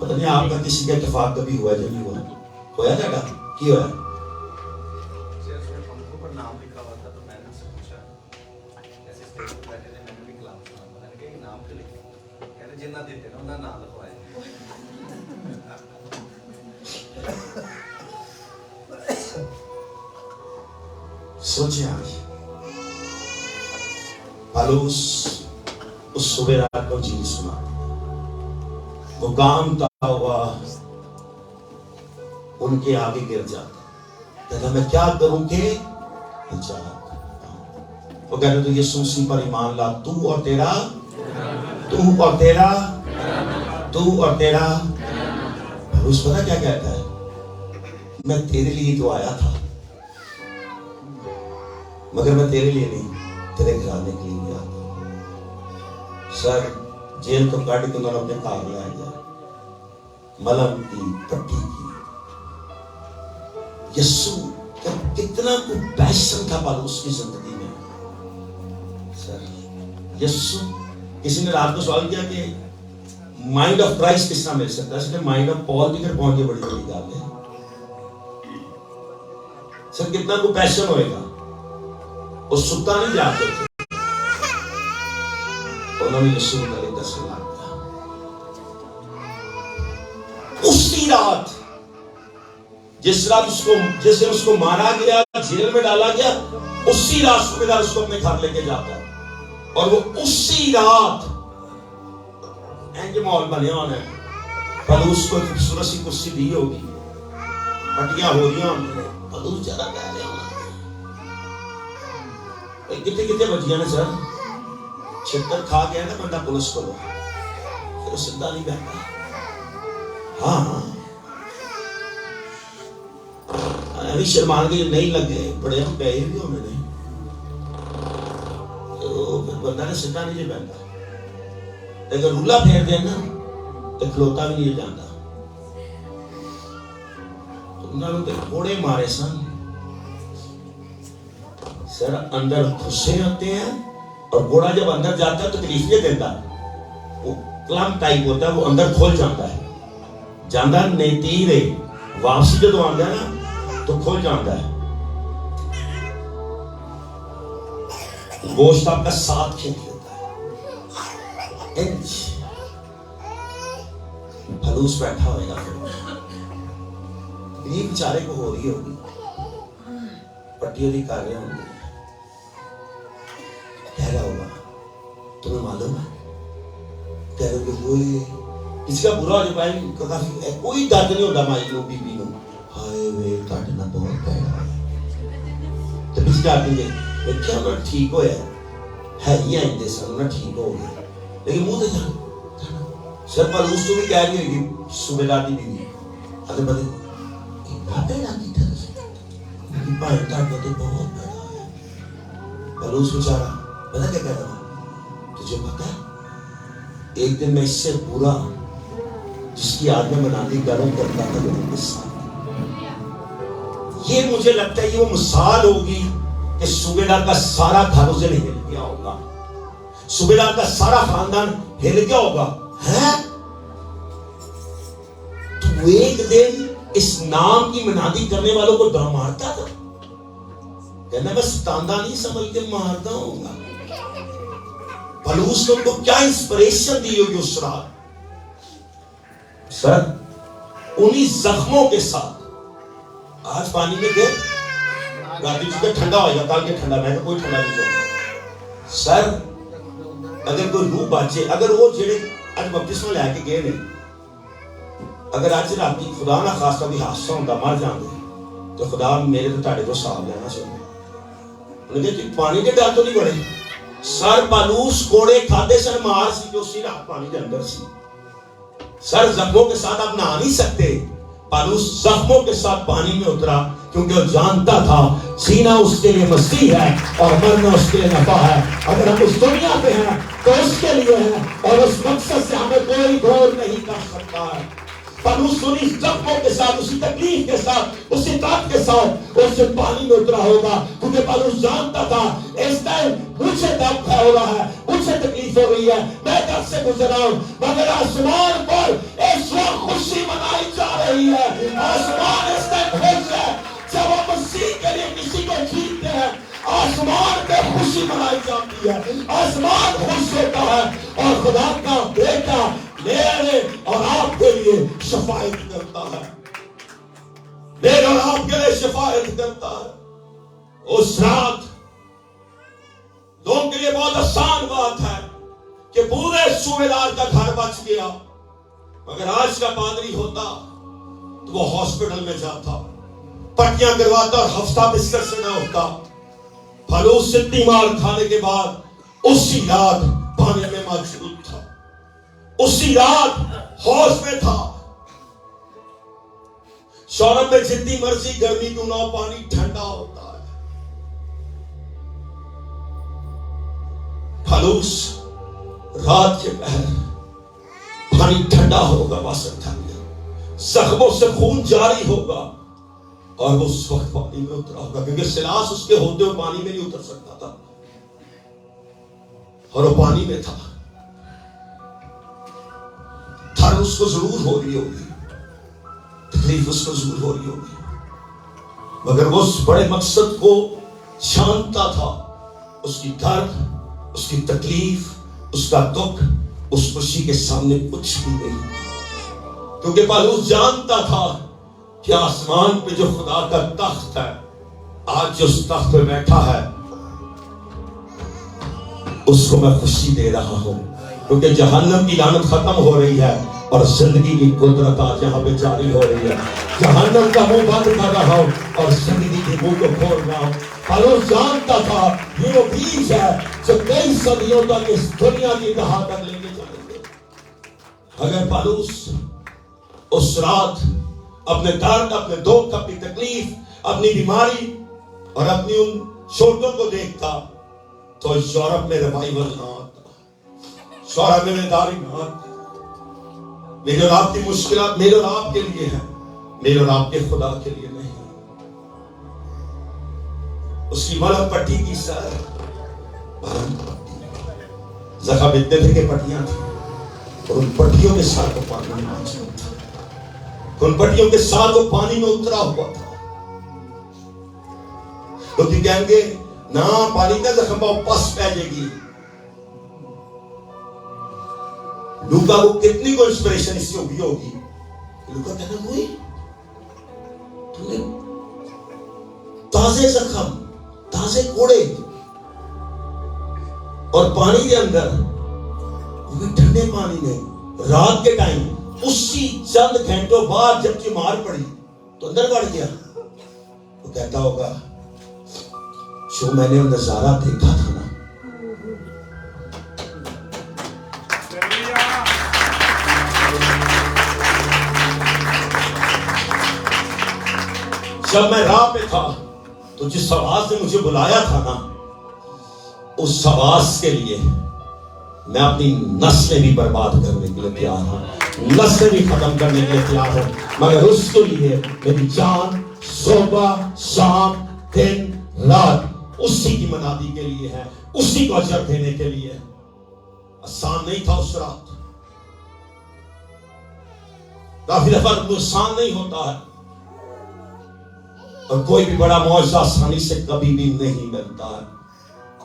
پتہ نہیں آپ کا کسی کا اتفاق کبھی ہوا جو نہیں ہوا؟ ہویا تھا کی ہوا؟ نام لکھا ہوا تھا تو میں نے ان سے پوچھا ایسے اسٹیج پہ بیٹھے تھے, میں نے بھی کلام سنا, میں نے کہا یہ نام کیوں لکھا؟ کہہ رہے جنہ دیتے نا انہیں نام لکھوائے. سوچیں آج پالوس اس صبح رات کو چیز سنا, وہ کامتا ہوا ان کے آگے گر جاتا, کہتا میں کیا کروں کہ وہ کہتے تو یسوع مسیح پر ایمان لا, تو اور تیرا پالوس پتہ کیا کہتا ہے, میں تیرے لیے تو آیا تھا مگر میں تیرے لیے نہیں, تیرے گھرانے کے لیے آیا تھا. سر جیل کو کاٹ کے انہوں نے اپنے کار لے آیا, ملم کی پٹی کی. یسوع کا کتنا کو پیشن تھا پالوس کی زندگی میں. سر یسوع, کسی نے رات کو سوال کیا کہ مائنڈ آف کرائسٹ کس طرح مل سکتا ہے, اس نے مائنڈ آف پال کی پہنچ کے بڑی بڑی بات ہے. سر کتنا کو پیشن ہوئے گا, وہ ستا نہیں جاتے تھے, انہوں نے یسوع کا لے دس لاکھ دیا. اسی رات جس دن اس کو مارا گیا, جیل میں ڈالا گیا, اسی رات صوبیدار اس کو اپنے گھر لے کے جاتا ہے, اور وہ اسی رات مال بنے ہونے پالوس کو خوبصورت سی کرسی دی ہوگی, پٹیاں ہو رہی ہیں, پالوس جرا کہہ رہے ہونا کتنے بچیاں نے سر, چھتر کھا گیا نا بندہ پولیس کو, پھر سدھا نہیں بیٹھا. ہاں ابھی شرمان کے نہیں لگے, بڑے ہم پہ بھی ہونے نے, تو پھر بندہ نے سدھا نہیں بیٹھا. اگر رولا پھیر دے نا تو کھلوتا بھی نہیں جاتا. انہوں نے گھوڑے مارے سن سر, اندر گھسے ہوتے ہیں, اور گھوڑا جب اندر جاتا ہے تو تکلیف یہ دیتا ہے, وہ کلم ٹائپ ہوتا ہے, وہ اندر کھول جاتا ہے, جاندہ نہیں تیرے واپسی جو آتا ہے نا تو کھول جاتا ہے, گوشت آپ کا ساتھ کھینچ لیتا ہے. پالوس بیٹھا ہوئے گا, یہ بیچارے کو ہو رہی ہوگی, پٹیوں کی کار رہے ہوں گے, کہہ رہا ہوگا تمہیں معلوم ہے, کہہ رہے کہ کوئی کسی کا برا ہو جو پائے کافی کوئی درد نہیں ہوتا مائی نو بی بی نو, ہائے وے کاٹنا بہت پیڑا تو پیچھے جاتے گے کیا انہوں نے ٹھیک ہویا ہے ہی آئندے سر, انہوں نے ٹھیک ہو گیا, لیکن منہ سے جانا سر. پالوس تو بھی کہہ رہی ہوگی صوبیدار کی بیوی, اگر بڑے اتنا پیڑا کی طرح پائیں کاٹنا تو بہت پیڑا ہے. پالوس بیچارہ پتہ کیا کہہ رہا ہوں, تجھے پتہ ہے ایک دن میں اس سے برا جس کی آج میں منادی گرم کرتا تھا وہ مثال, یہ مجھے لگتا ہے یہ وہ مثال ہوگی کہ صوبیدار کا سارا گھر اسے نہیں ہل گیا ہوگا, صوبیدار کا سارا خاندان ہل گیا ہوگا. ہے تو ایک دن اس نام کی منادی کرنے والوں کو ڈر مارتا تھا, کہنا میں ستاندہ نہیں سمجھ کے مارتا ہوں گا. پالوس نے ان کو کیا انسپریشن دی ہوگی اس رات سر, انہی زخموں کے ساتھ. آج پانی میں گئے رات چکے ٹھنڈا ہوئے گا, کل کے ٹھنڈا, میں تو کوئی ٹھنڈا نہیں کروں سر. اگر کوئی روح باچے, اگر وہ جڑے آج بپتسمہ لے کے گئے نہیں, اگر آج رات کی خدا نہ خاصا بھی حادثہ ہوتا مر جاندے تو خدا میرے تو تاڑے کو صاحب لینا چاہتے. انہوں نے کہا پانی کے ڈال تو نہیں بڑے سر. پالوس کوڑے کھاتے سر, مار سی جو سی رات پانی کے اندر سی سر. زخموں کے ساتھ آپ نہا نہیں سکتے. پالوس زخموں کے ساتھ پانی میں اترا کیونکہ وہ جانتا تھا سینا اس کے لیے مسیح ہے اور مرنا اس کے لیے نفع ہے. اگر ہم اس دنیا پہ ہیں تو اس کے لیے ہیں, اور اس مقصد سے ہمیں کوئی دور نہیں کر سکتا ہے. پالوس انہی زخموں کے ساتھ, اسی تکلیف کے ساتھ, اسی طاقت کے ساتھ اس سے پانی میں اترا ہوگا, کیونکہ پالوس جانتا تھا اس ٹائم مجھے دم کھا ہو رہا ہے, مجھے تکلیف ہو رہی ہے, میں در سے گزر رہا ہوں, مگر آسمان پر اس وقت خوشی منائی جا رہی ہے. آسمان اس سے خوش ہے جب ہم مسیح کے لیے کسی کو جیتتے ہیں. آسمان پہ خوشی منائی جاتی ہے, آسمان خوش ہوتا ہے, اور خدا کا بیٹا میرے اور آپ کے لیے شفاعت کرتا ہے, میرے اور آپ کے لیے شفاعت کرتا ہے. اس رات لوگوں کے لیے بہت آسان بات ہے کہ پورے صوبیدار کا گھر بچ گیا, مگر آج کا پادری ہوتا تو وہ ہاسپٹل میں جاتا, پٹیاں کرواتا اور ہفتہ بستر سے نہ ہوتا. پھلوس اتنی مار کھانے کے بعد اسی رات پانی میں موجود تھا, اسی رات ہوش میں تھا. شورب میں جتنی مرضی گرمی کیوں نہ ہو, پانی ٹھنڈا ہوتا ہے. پھلوس رات کے پہر پانی ٹھنڈا ہوگا, واسط ٹھنڈا, زخموں سے خون جاری ہوگا, اور وہ اس وقت پانی میں اترا ہوگا, کیونکہ سلاس اس کے ہوتے ہوئے پانی میں نہیں اتر سکتا تھا, اور وہ پانی میں تھا. تھر اس کو ضرور ہو رہی ہوگی, تکلیف اس کو ضرور ہو رہی ہوگی, مگر وہ اس بڑے مقصد کو جانتا تھا. اس کی درد, اس کی تکلیف, اس کا دکھ, اس خوشی کے سامنے کچھ بھی نہیں, کیونکہ پالوس جانتا تھا کہ آسمان پہ جو خدا کا تخت ہے, آج جو اس تخت پہ بیٹھا ہے, اس کو میں خوشی دے رہا ہوں, کیونکہ جہنم کی لعنت ختم ہو رہی ہے اور زندگی کی قدرت آج یہاں پہ جاری ہو رہی ہے. جہنم کا منہ بند کر رہا ہوں اور زندگی کے منہ کو کھول رہا ہوں. پالوس جانتا تھا یہ وہ بیج ہے جو کئی صدیوں تک اس دنیا کی انتہا تک لے کے جائیں گے. اگر پالوس اس رات اپنے درد, اپنے دکھ, اپنی تکلیف, اپنی بیماری اور اپنی ان چوٹوں کو دیکھتا تو یورپ میں ریوائیول نہ آتا, یورپ میں بیداری نہ آتی. میرے اور آپ کی مشکلات میرے اور آپ کے لیے ہیں, میرے اور آپ کے خدا کے لیے نہیں. اس کی مرہم پٹی کی سر, زخم اتنے تھے کہ پٹیاں تھیں, اور ان پٹیوں کے ساتھ وہ پانی میں موجود تھا, ان پٹیوں کے ساتھ وہ پانی میں اترا ہوا تھا. لوگ کہیں گے نہ پانی کا زخم بہت پس پہ جائے گی. لوکا کو کتنی کو انسپریشن اس سے ہوگی. لوکا کہنا ہوئی تو نے تازے زخم, تازے کوڑے اور پانی کے اندر, وہ بھی ٹھنڈے پانی میں, رات کے ٹائم, اسی چند گھنٹوں بعد جب چمار پڑی تو اندر بڑھ گیا. وہ کہتا ہوگا جو میں نے نظارہ دیکھا تھا نا, جب میں راہ پہ تھا تو جس آواز نے مجھے بلایا تھا نا, اس آواز کے لیے میں اپنی نسلیں بھی برباد کرنے کے لیے تیار ہوں, نسلیں بھی ختم کرنے کے لیے تیار ہوں, مگر اس کے لیے میری جان صبح شام دن رات اسی کی منادی کے لیے ہے, اسی کو اجر دینے کے لیے. آسان نہیں تھا اس رات, کافی دفعہ آسان نہیں ہوتا ہے, اور کوئی بھی بڑا معجزہ آسانی سے کبھی بھی نہیں ملتا ہے.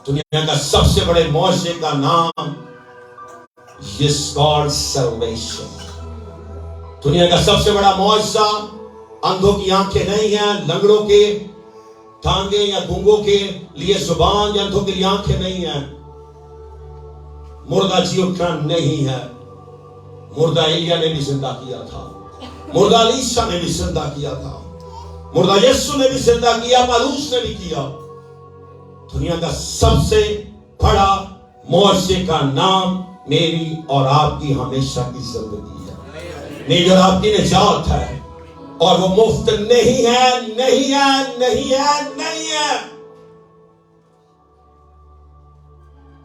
دنیا کا سب سے بڑے معجزے کا نام is called salvation. دنیا کا سب سے بڑا معجزہ اندھوں کی آنکھیں نہیں ہیں, لنگڑوں کے ٹانگیں یا گونگوں کے لیے زبان یا اندھوں کے لیے آنکھیں نہیں ہیں, مردہ جی اٹھنا نہیں ہے. مردہ ایلیا نے بھی زندہ کیا تھا, مردہ علیشا نے بھی زندہ کیا تھا, مردہ یسوع نے بھی زندہ کیا, پالوس نے بھی کیا. دنیا کا سب سے بڑا معجزے کا نام میری اور آپ کی ہمیشہ کی زندگی ہے, میری اور آپ کی نجات ہے, اور وہ مفت نہیں ہے, نہیں ہے, نہیں ہے, نہیں ہے.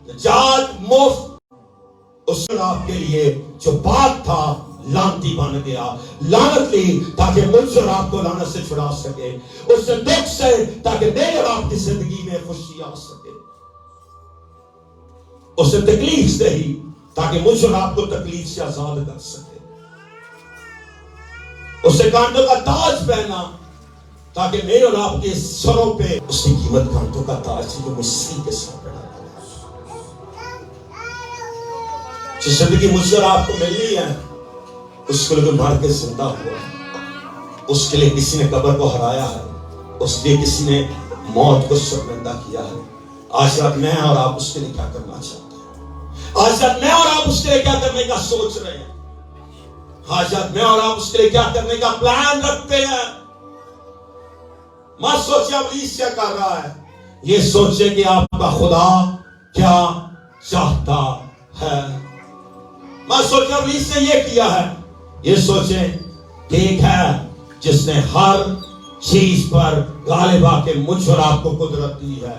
نجات مفت. اس نے آپ کے لیے جو بات تھا لعنتی بن گیا, لعنت لی تاکہ مجھ اور آپ کو لعنت سے چھڑا سکے, اس سے دکھ سے تاکہ میرے اور آپ کی زندگی میں خوشی آ سکے, اس سے تکلیف سے ہی تاکہ مجھ اور آپ کو تکلیف سے آزاد کر سکے. اسے کانٹوں کا تاج پہنا تاکہ میرے اور آپ کے سروں پہ اس کی قیمت کانٹوں کا تاج تھی جو مسیح کے سر پہ ڈالا گیا. جو زندگی مجھ سے اور آپ کو ملی ہے اس کے لیے مر کے زندہ ہوا ہے. اس کے لیے کسی نے قبر کو ہرایا ہے. اس لیے کسی نے موت کو شرمندہ کیا ہے. آج رات میں اور آپ اس کے لیے کیا کرنا چاہتے ہیں؟ آج رات میں اور آپ اس کے لیے کیا کرنے کا سوچ رہے ہیں؟ آج رات میں اور آپ اس کے لیے کیا کرنے کا پلان رکھتے ہیں؟ مت سوچے ابلیس کیا کر رہا ہے، یہ سوچے کہ آپ کا خدا کیا چاہتا ہے. مت سوچے ابلیس نے یہ کیا ہے، یہ سوچے کہ ایک ہے جس نے ہر چیز پر غالب آ کے مجھ اور آپ کو قدرت دی ہے.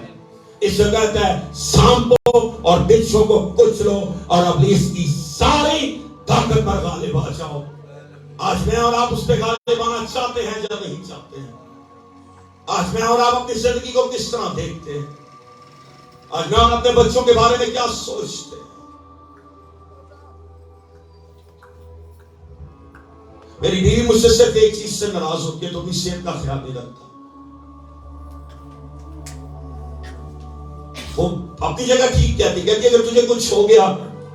اس سے کہتا ہے سانپوں اور بچھوں کو کچلو اور ابلیس کی ساری طاقت پر غالب آ جاؤ. آج میں اور آپ اس پہ غالب آنا چاہتے ہیں یا نہیں چاہتے ہیں؟ آج میں اور آپ اپنی زندگی کو کس طرح دیکھتے ہیں؟ آج میں اور اپنے بچوں کے بارے میں کیا سوچتے ہیں؟ میری بیوی مجھ سے صرف ایک چیز سے ناراض ہوتی ہے تو اپنی صحت کا خیال نہیں رکھتا. وہ اپنی جگہ ٹھیک کہتی ہے اگر تجھے کچھ ہو گیا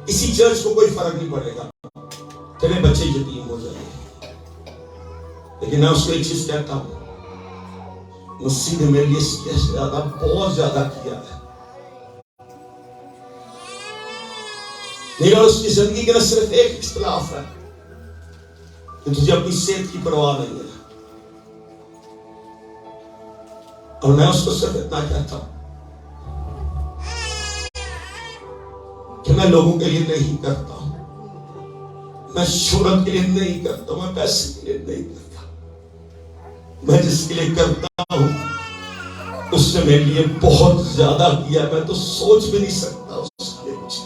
اسی چرچ کو کوئی فرق نہیں پڑے گا، تیرے بچے یتیم ہو جائیں گے. لیکن میں اس کو ایک چیز کہتا ہوں، مسیح نے میرے لیے زیادہ بہت زیادہ کیا ہے. میرا اس کی زندگی کے صرف ایک اختلاف ہے کہ تجھے اپنی صحت کی پرواہ نہیں ہے. اور میں اس کو صرف اتنا کہتا ہوں کہ میں لوگوں کے لیے نہیں کرتا ہوں، میں شہرت کے لیے نہیں کرتا ہوں، میں پیسے کے لیے نہیں کرتا. میں جس کے لیے کرتا ہوں اس نے میرے لیے بہت زیادہ کیا. میں تو سوچ بھی نہیں سکتا اس کے لیے.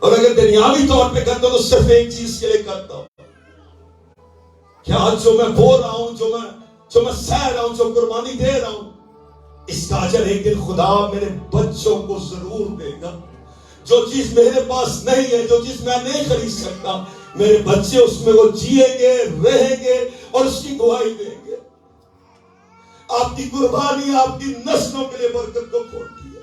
اور اگر دنیاوی طور پہ کرتا ہوں تو صرف ایک چیز کے لیے کرتا ہوں کہ آج جو میں بول رہا ہوں، جو میں سہ رہا ہوں، جو قربانی دے رہا ہوں، اس کا اجر ایک دن خدا میرے بچوں کو ضرور دے گا. جو چیز میرے پاس نہیں ہے، جو چیز میں نہیں خرید سکتا، میرے بچے اس میں وہ جیئیں گے، رہیں گے اور اس کی گواہی دیں گے. آپ کی قربانی آپ کی نسلوں کے لیے برکت کو کھولتی ہے.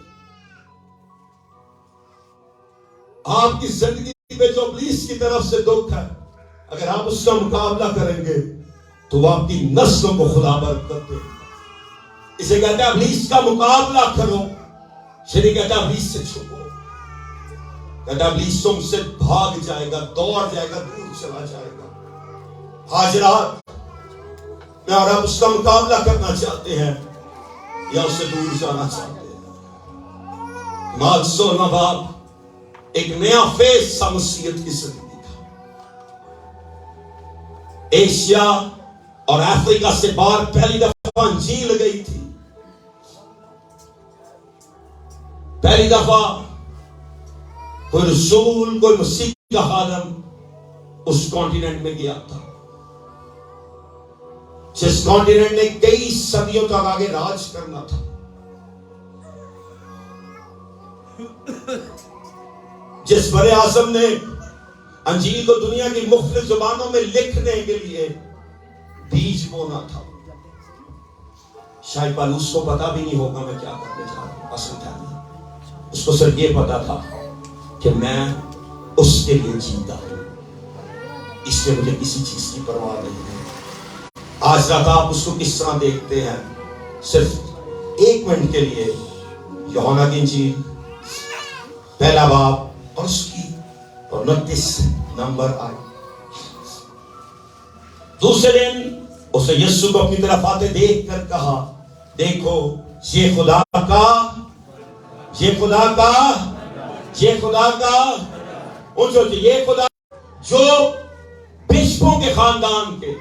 آپ کی زندگی پہ جو ابلیس کی طرف سے دکھ ہے، اگر آپ اس کا مقابلہ کریں گے تو وہ آپ کی نسلوں کو خدا برکت دے گا. اسے کہتا ہے ابلیس کا مقابلہ کرو، شریع کہتا ہے ابلیس سے چھپو. کہتا ہے ابلیس تم سے بھاگ جائے گا، دوڑ جائے گا، دور چلا جائے گا. آج رات میں اور آپ اس کا مقابلہ کرنا چاہتے ہیں یا اس سے دور جانا چاہتے ہیں؟ مالسو نواب ایک نیا فیس سا مسیحیت کی زندگی تھا. ایشیا اور افریقہ سے باہر پہلی دفعہ انجیل گئی تھی. پہلی دفعہ کوئی رسول، کوئی مسیح کا خادم اس کانٹیننٹ میں گیا تھا، جس کانٹیننٹ نے کئی صدیوں تک آگے راج کرنا تھا. جس بڑے اعظم نے انجیل کو دنیا کی مختلف زبانوں میں لکھنے کے لیے بیج بونا تھا. شاید پالوس کو پتا بھی نہیں ہوگا میں کیا کرنے جا رہا ہوں. اصل تھا نہیں، اس کو صرف یہ پتا تھا کہ میں اس کے لیے جیتا ہوں، اس لیے مجھے کسی چیز کی پرواہ نہیں ہے. آج رات آپ اس کو کس طرح دیکھتے ہیں؟ صرف ایک منٹ کے لیے یوحنا کی انجیل پہلا باب اور اس کی 29 نمبر آئے. دوسرے دن اسے یسوع کو اپنی طرف آتے دیکھ کر کہا، دیکھو یہ خدا کا یہ خدا جو بشپوں کے خاندان کے،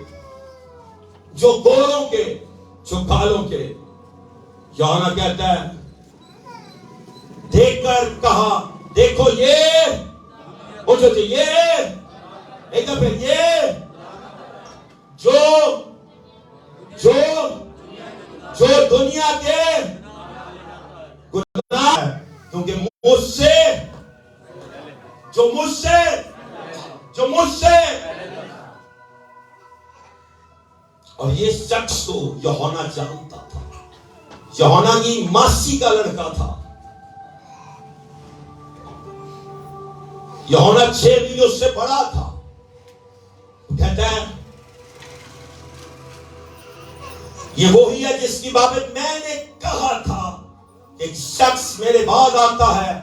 جو گوروں کے، جو کالوں کے. یوحنا کہتا ہے دیکھ کر کہا، دیکھو یہ ایک دفعہ یہ جو دنیا کے گناہ ہے، کیونکہ مجھ سے اور یہ شخص کو یوحنا جانتا تھا، یوحنا کی ماسی کا لڑکا تھا. یوحنا 6 مہینوں سے بڑا تھا. کہتا ہے یہ وہی ہے جس کی بابت میں نے کہا تھا کہ ایک شخص میرے بعد آتا ہے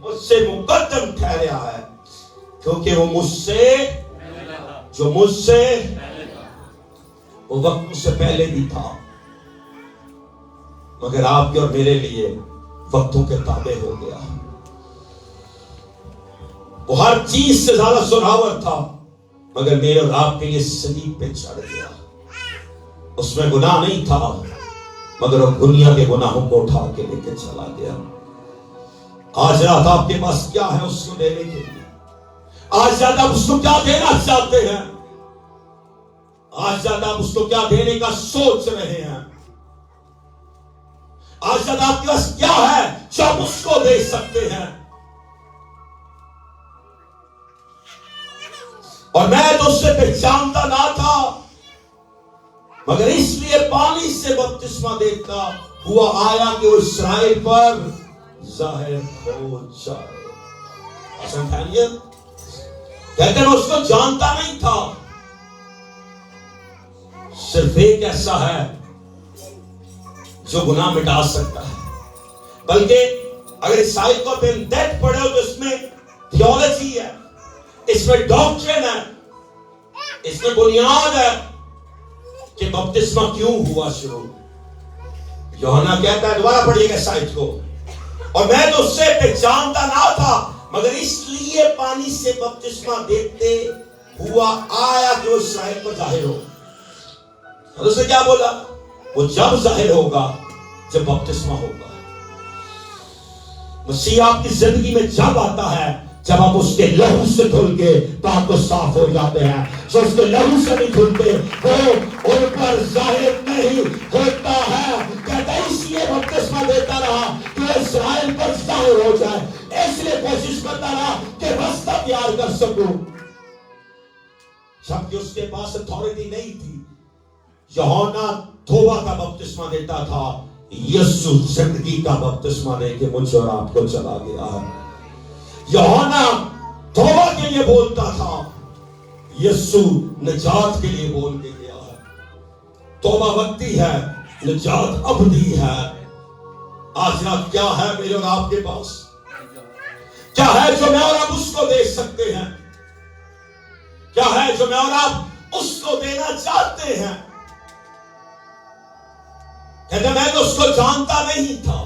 مجھ سے مقدم ٹھہرا ہے، کیونکہ وہ مجھ سے وہ وقت سے پہلے بھی تھا، مگر آپ کے اور میرے لیے وقتوں کے تابع ہو گیا. وہ ہر چیز سے زیادہ سناور تھا، مگر میرے اور آپ کے لیے صلیب پہ چڑھ گیا. اس میں گناہ نہیں تھا، مگر وہ دنیا کے گناہوں کو اٹھا کے لے کے چلا گیا. آج رات آپ کے پاس کیا ہے اس کو دینے کے لیے؟ آج رات آپ اس کو کیا دینا چاہتے ہیں؟ آج رات آپ اس کو کیا دینے کا سوچ رہے ہیں؟ آج رات آپ کے پاس کیا ہے جو آپ اس کو دے سکتے ہیں؟ اور میں تو اس سے پہچانتا نہ تھا، مگر اس لیے پانی سے بپتسمہ دیتا ہوا آیا کہ وہ اسرائیل پر ظاہر ہو جائے. کہتے ہیں اس کو جانتا نہیں تھا. صرف ایک ایسا ہے جو گناہ مٹا سکتا ہے، بلکہ اگر اسرائیل کو بنتیت پڑھے ہو تو اس میں تھیولوجی ہے، اس میں ڈاکٹرن ہے، اس میں بنیاد ہے کہ بپتسمہ کیوں ہوا شروع. یوحنا کہتا ہے، دوبارہ پڑھیے گا سائٹ کو، اور میں تو اس سے پہچانتا نہ تھا، مگر اس لیے پانی سے بپتسمہ دیتے ہوا آیا کہ وہ اسرائیل پر ظاہر ہو. اور اس نے کیا بولا؟ وہ جب ظاہر ہوگا جب بپتسمہ ہوگا. مسیح آپ کی زندگی میں جب آتا ہے جب آپ اس کے لہو سے دھل کے پاک و صاف ہو جاتے ہیں. جو اس کے لہو سے نہیں دھلتے وہ ان پر ظاہر نہیں ہوتا ہے. کہتا ہے اس لیے بپتسمہ دیتا رہا کہ وہ اسرائیل پر ظاہر ہو جائے، اس لیے کوشش کرتا رہا کہ راستہ تیار کر سکوں. جبکہ اس کے پاس اتھارٹی نہیں تھی. یوحنا توبہ کا بپتسمہ دیتا تھا، یسوع زندگی کا بپتسمہ دے کے مجھ اور آپ کو چلا گیا. یوحنا توبہ کے لیے بولتا تھا، یسوع نجات کے لیے بول کے گیا ہے. توبہ وقتی ہے، نجات ابدی ہے. آج رات کیا ہے میرے اور آپ کے پاس؟ کیا ہے جو میں اور آپ اس کو دے سکتے ہیں؟ کیا ہے جو میں اور آپ اس کو دینا چاہتے ہیں؟ کہتے میں تو اس کو جانتا نہیں تھا،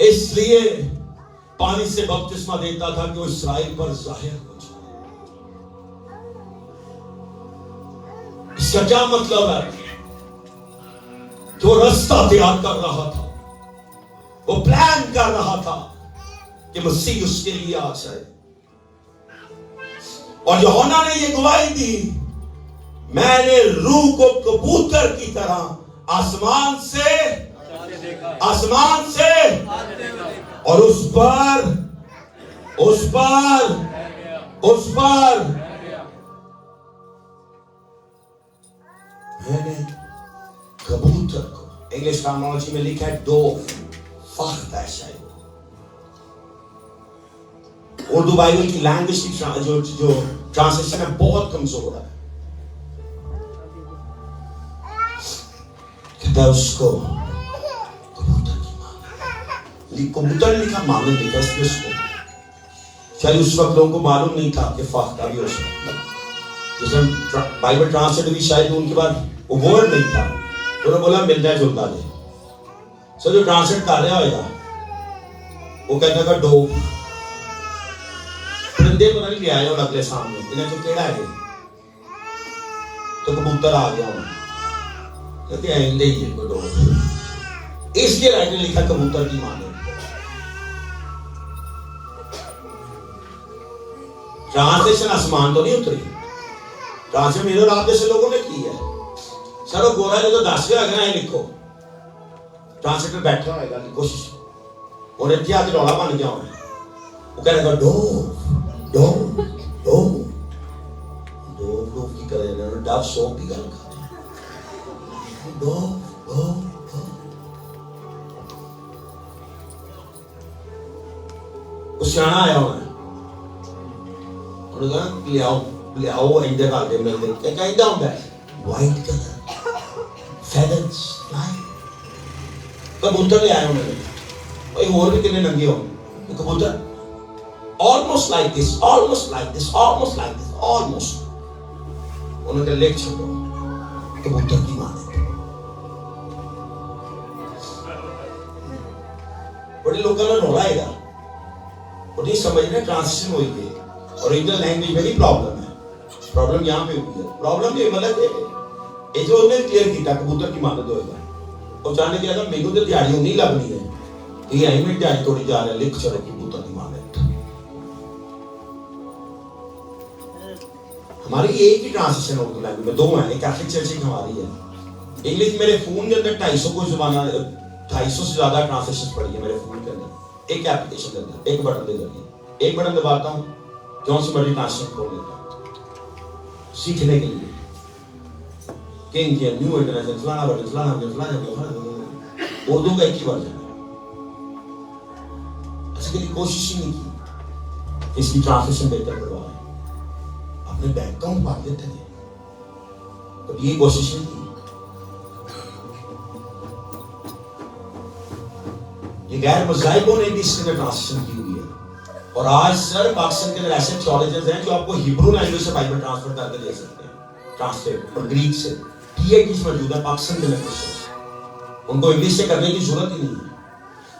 اس لیے پانی سے بپتسمہ دیتا تھا کہ وہ اسرائیل پر ظاہر ہو جائے. اس کا کیا مطلب ہے؟ کہ وہ راستہ تیار کر رہا تھا، وہ پلان کر رہا تھا کہ مسیح اس کے لیے آ جائے. اور یوحنا نے یہ گواہی دی، میں نے روح کو کبوتر کی طرح آسمان سے اور اس پر میں نے کبوتر کو، انگلش ٹرمنالوجی میں لکھا ہے ڈوو، فخت ہے شاید. اردو بائبل کی لینگویج کی جو ٹرانسلیشن ہے بہت کمزور ہے. کہتا ہے اس کو کبوتر کی ماں، کبوتر لکھا مانے لکھا اس کے اس کو. شاید اس وقت لوگوں کو معلوم نہیں تھا کہ فاختہ بھی ہو سکتا. جس میں بائبل ٹرانسلیٹ ہوئی شاید ان کے بعد وہ ورڈ نہیں تھا، انہوں نے بولا ملتا ہے جلتا دے. سو جو ٹرانسلیٹ کر رہا ہوئے گا وہ کہتا تھا ڈوو. پرندے کو نہیں لے آئے اور اگلے سامنے انہیں تو کیڑا ہے تو کبوتر آ گیا ہوں. کہتے ہیں آئندے ہی کو ڈوو، اس لیے رائٹر نے لکھا کبوتر کی ماں نے. ٹرانسلیشن آسمان تو نہیں اتری، ٹرانسلیشن میرے اور آپ جیسے لوگوں نے کی ہے. سر وہ گورا جو تو 10 آگے آئے لکھو، ٹرانسلیٹر بیٹھا ہوئے گا کوشش انہیں کیا کہ روڑا بن گیا ہونا. وہ کہہ رہے گا ڈو ڈو ڈو ڈو ڈو کی کرے آپ سوپ کی گل کر دو سیاح آیا ہونا ہے انہوں نے کہا لیاؤ اندر کر دے مل دے کیا کہہ ہوں ہے وائٹ کلر فیدرز کبوتر لے آئے انہوں نے بھائی اور بھی کتنے ننگے ہوں کبوتر almost like this almost انہوں نے لکھ چھوڑو کبوتر کی مانے بڑے لوگوں نے رولا ہے گا اور نہیں سمجھنے ٹرانسلیشن ہوئی گئی اوریجنل لینگویج میں ہی پرابلم ہے پرابلم یہاں پہ ہوئی ہے پرابلم یہ مطلب ہے یہ جو انہوں نے کلیئر کیتا کبوتر کی مانت ہوئے گا اور چاہنے کیا تھا میگو تو دیاری ہوں نہیں لگنی ہے تو یہ آئی میں دیاری توڑی جا رہا ہے لکھ چھوڑو کبوتر کی مانت ہماری ایک ہی ٹرانسلیشن اردو لینگویج میں دو ہیں ایک کیتھولک چرچ ایک ہماری ہے انگلش میرے فون کے اندر 250 کو زبانہ 250 سے زیادہ ٹرانسلیشن پڑھی ہے میرے فون کے اندر ایک ایپلیکیشن کے اندر ایک بٹن دے ذریعے ایک بٹن دباتا ہوں جون سی مرضی ٹرانسلیشن کھول لیتا ہوں سیکھنے کے لیے کنگ کے نیو انٹرنیشنل فلانا بٹن فلانا اردو کا ایک ہی ورژن ہے ایسے کے لیے کوشش ہی نہیں کی اس کی ٹرانسلیشن بہتر کروائے اپنے بینک اکاؤنٹ پا دیتے ہیں تو یہ کوشش نہیں کی یہ غیر مذاہبوں نے بھی اس کے اندر ٹرانسلیشن کی ہوئی ہے اور آج سر پاکستان کے اندر ایسے تھیولوجنز ہیں جو آپ کو ہیبرو لینگویج سے بائبل ٹرانسفر کر کے دے سکتے ہیں ٹرانسلیٹ اور گریک سے پی ایچ ڈیز موجود ہے پاکستان کے اندر ان کو انگلش سے کرنے کی ضرورت ہی نہیں ہے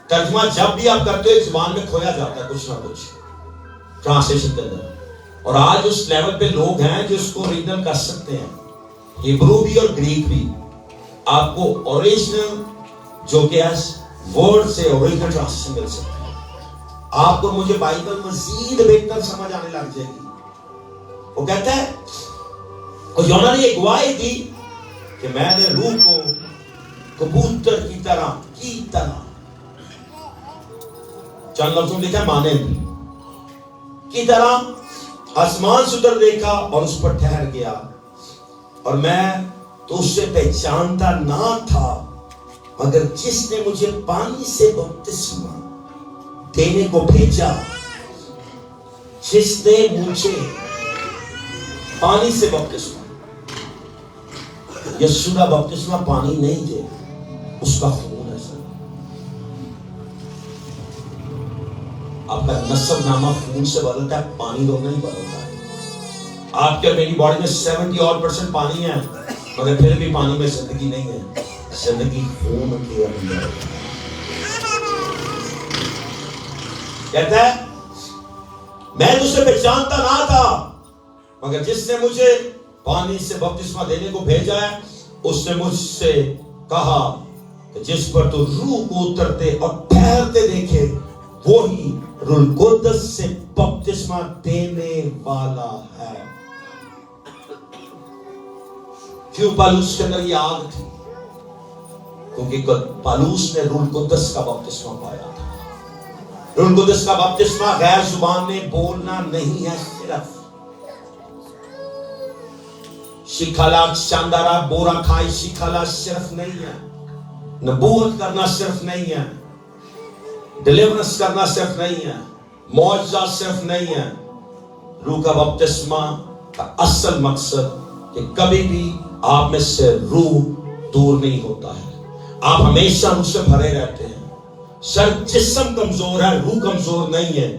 ترجمہ جب بھی آپ کرتے ہو ایک زبان میں کھویا جاتا ہے کچھ نہ کچھ ٹرانسلیشن کے اندر اور آج اس لیول پہ لوگ ہیں جو اس کو اوریجنل کر سکتے ہیں ہیبرو بھی اور گریک بھی آپ کو اوریجنل جو کہ ورڈ سے اوریجنل ٹرانسلیشن مل سکتی ہے آپ کو مجھے بائبل مزید بہتر سمجھ آنے لگ جائے گی وہ کہتا ہے اور یونا نے یہ گواہی دی کہ میں نے روح کو کبوتر کی طرح چند لفظوں میں لکھا مانے کی طرح آسمان سے اتر دیکھا اور اس پر ٹھہر گیا اور میں تو اس سے پہچانتا نہ تھا مگر جس نے مجھے پانی سے بپتسمہ دینے کو بھیجا جس نے مجھے پانی سے بپتسمہ یسوع کا بپتسمہ پانی نہیں دے اس کا خون ہے سر آپ کا نسب نامہ خون سے بدلتا ہے پانی تو نہیں بدلتا ہے آپ کے میری باڈی میں 70% پانی ہے مگر پھر بھی پانی میں زندگی نہیں ہے زندگی خون کے اندر کہتا ہے میں تجھے پہچانتا نہ تھا مگر جس نے مجھے پانی سے بپتسمہ دینے کو بھیجا ہے اس نے مجھ سے کہا کہ جس پر تو روح کو اترتے اور ٹھہرتے دیکھے وہی روح القدس سے بپتسمہ دینے والا ہے کیوں پالوس کے اندر یہ آگ تھی کیونکہ پالوس نے روح القدس کا بپتسمہ پایا تھا روح القدس کا بپتسمہ غیر زبان میں بولنا نہیں ہے صرف شکھالا چاندارا بورا کھائی شکھالا صرف نہیں ہے نبوت کرنا صرف نہیں ہے ڈیلیورنس کرنا صرف نہیں ہے معجزہ صرف نہیں ہے روح کا بپتسمہ کا اصل مقصد کہ کبھی بھی آپ میں سے روح دور نہیں ہوتا ہے آپ ہمیشہ روح سے بھرے رہتے ہیں سر جسم کمزور ہے روح کمزور نہیں ہے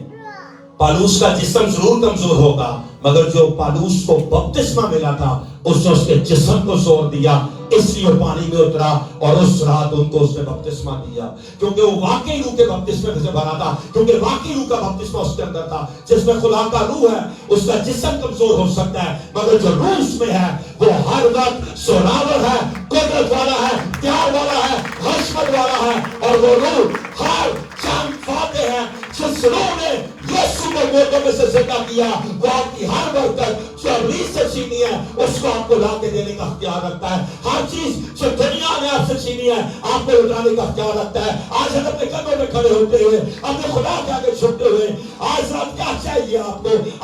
پالوس کا جسم ضرور کمزور ہوگا مگر جو پالوس کو بپتسمہ ملا تھا اس نے اس کے جسم کو زور دیا اس لیے وہ پانی میں اترا اور اس رات ان کو اس نے بپتسمہ دیا کیونکہ وہ واقعی روح کے بپتسمے سے بھرا تھا کیونکہ واقعی روح کا بپتسمہ اس کے اندر تھا جس میں خدا کا روح ہے اس کا جسم کمزور ہو سکتا ہے مگر جو روح اس میں ہے وہ ہر وقت سوناور ہے قدرت والا ہے پیار والا ہے حشمت والا ہے اور وہ روح ہر جنگ فاتح ہے جس روح نے یسوع کو مردوں میں سے زندہ کیا وہ آپ کی ہر برکت جو ابلیس سے چھینی ہے اس کو آپ کو لا کے دینے کا اختیار رکھتا ہے ہر چیز جو دنیا نے آپ سے چھینی ہے آپ کو لوٹانے کا اختیار رکھتا ہے آج ہم اپنے قدموں میں کھڑے ہوتے ہوئے اپنے خدا کے آگے جھکتے ہوئے آج رات کیا چاہیے آپ کو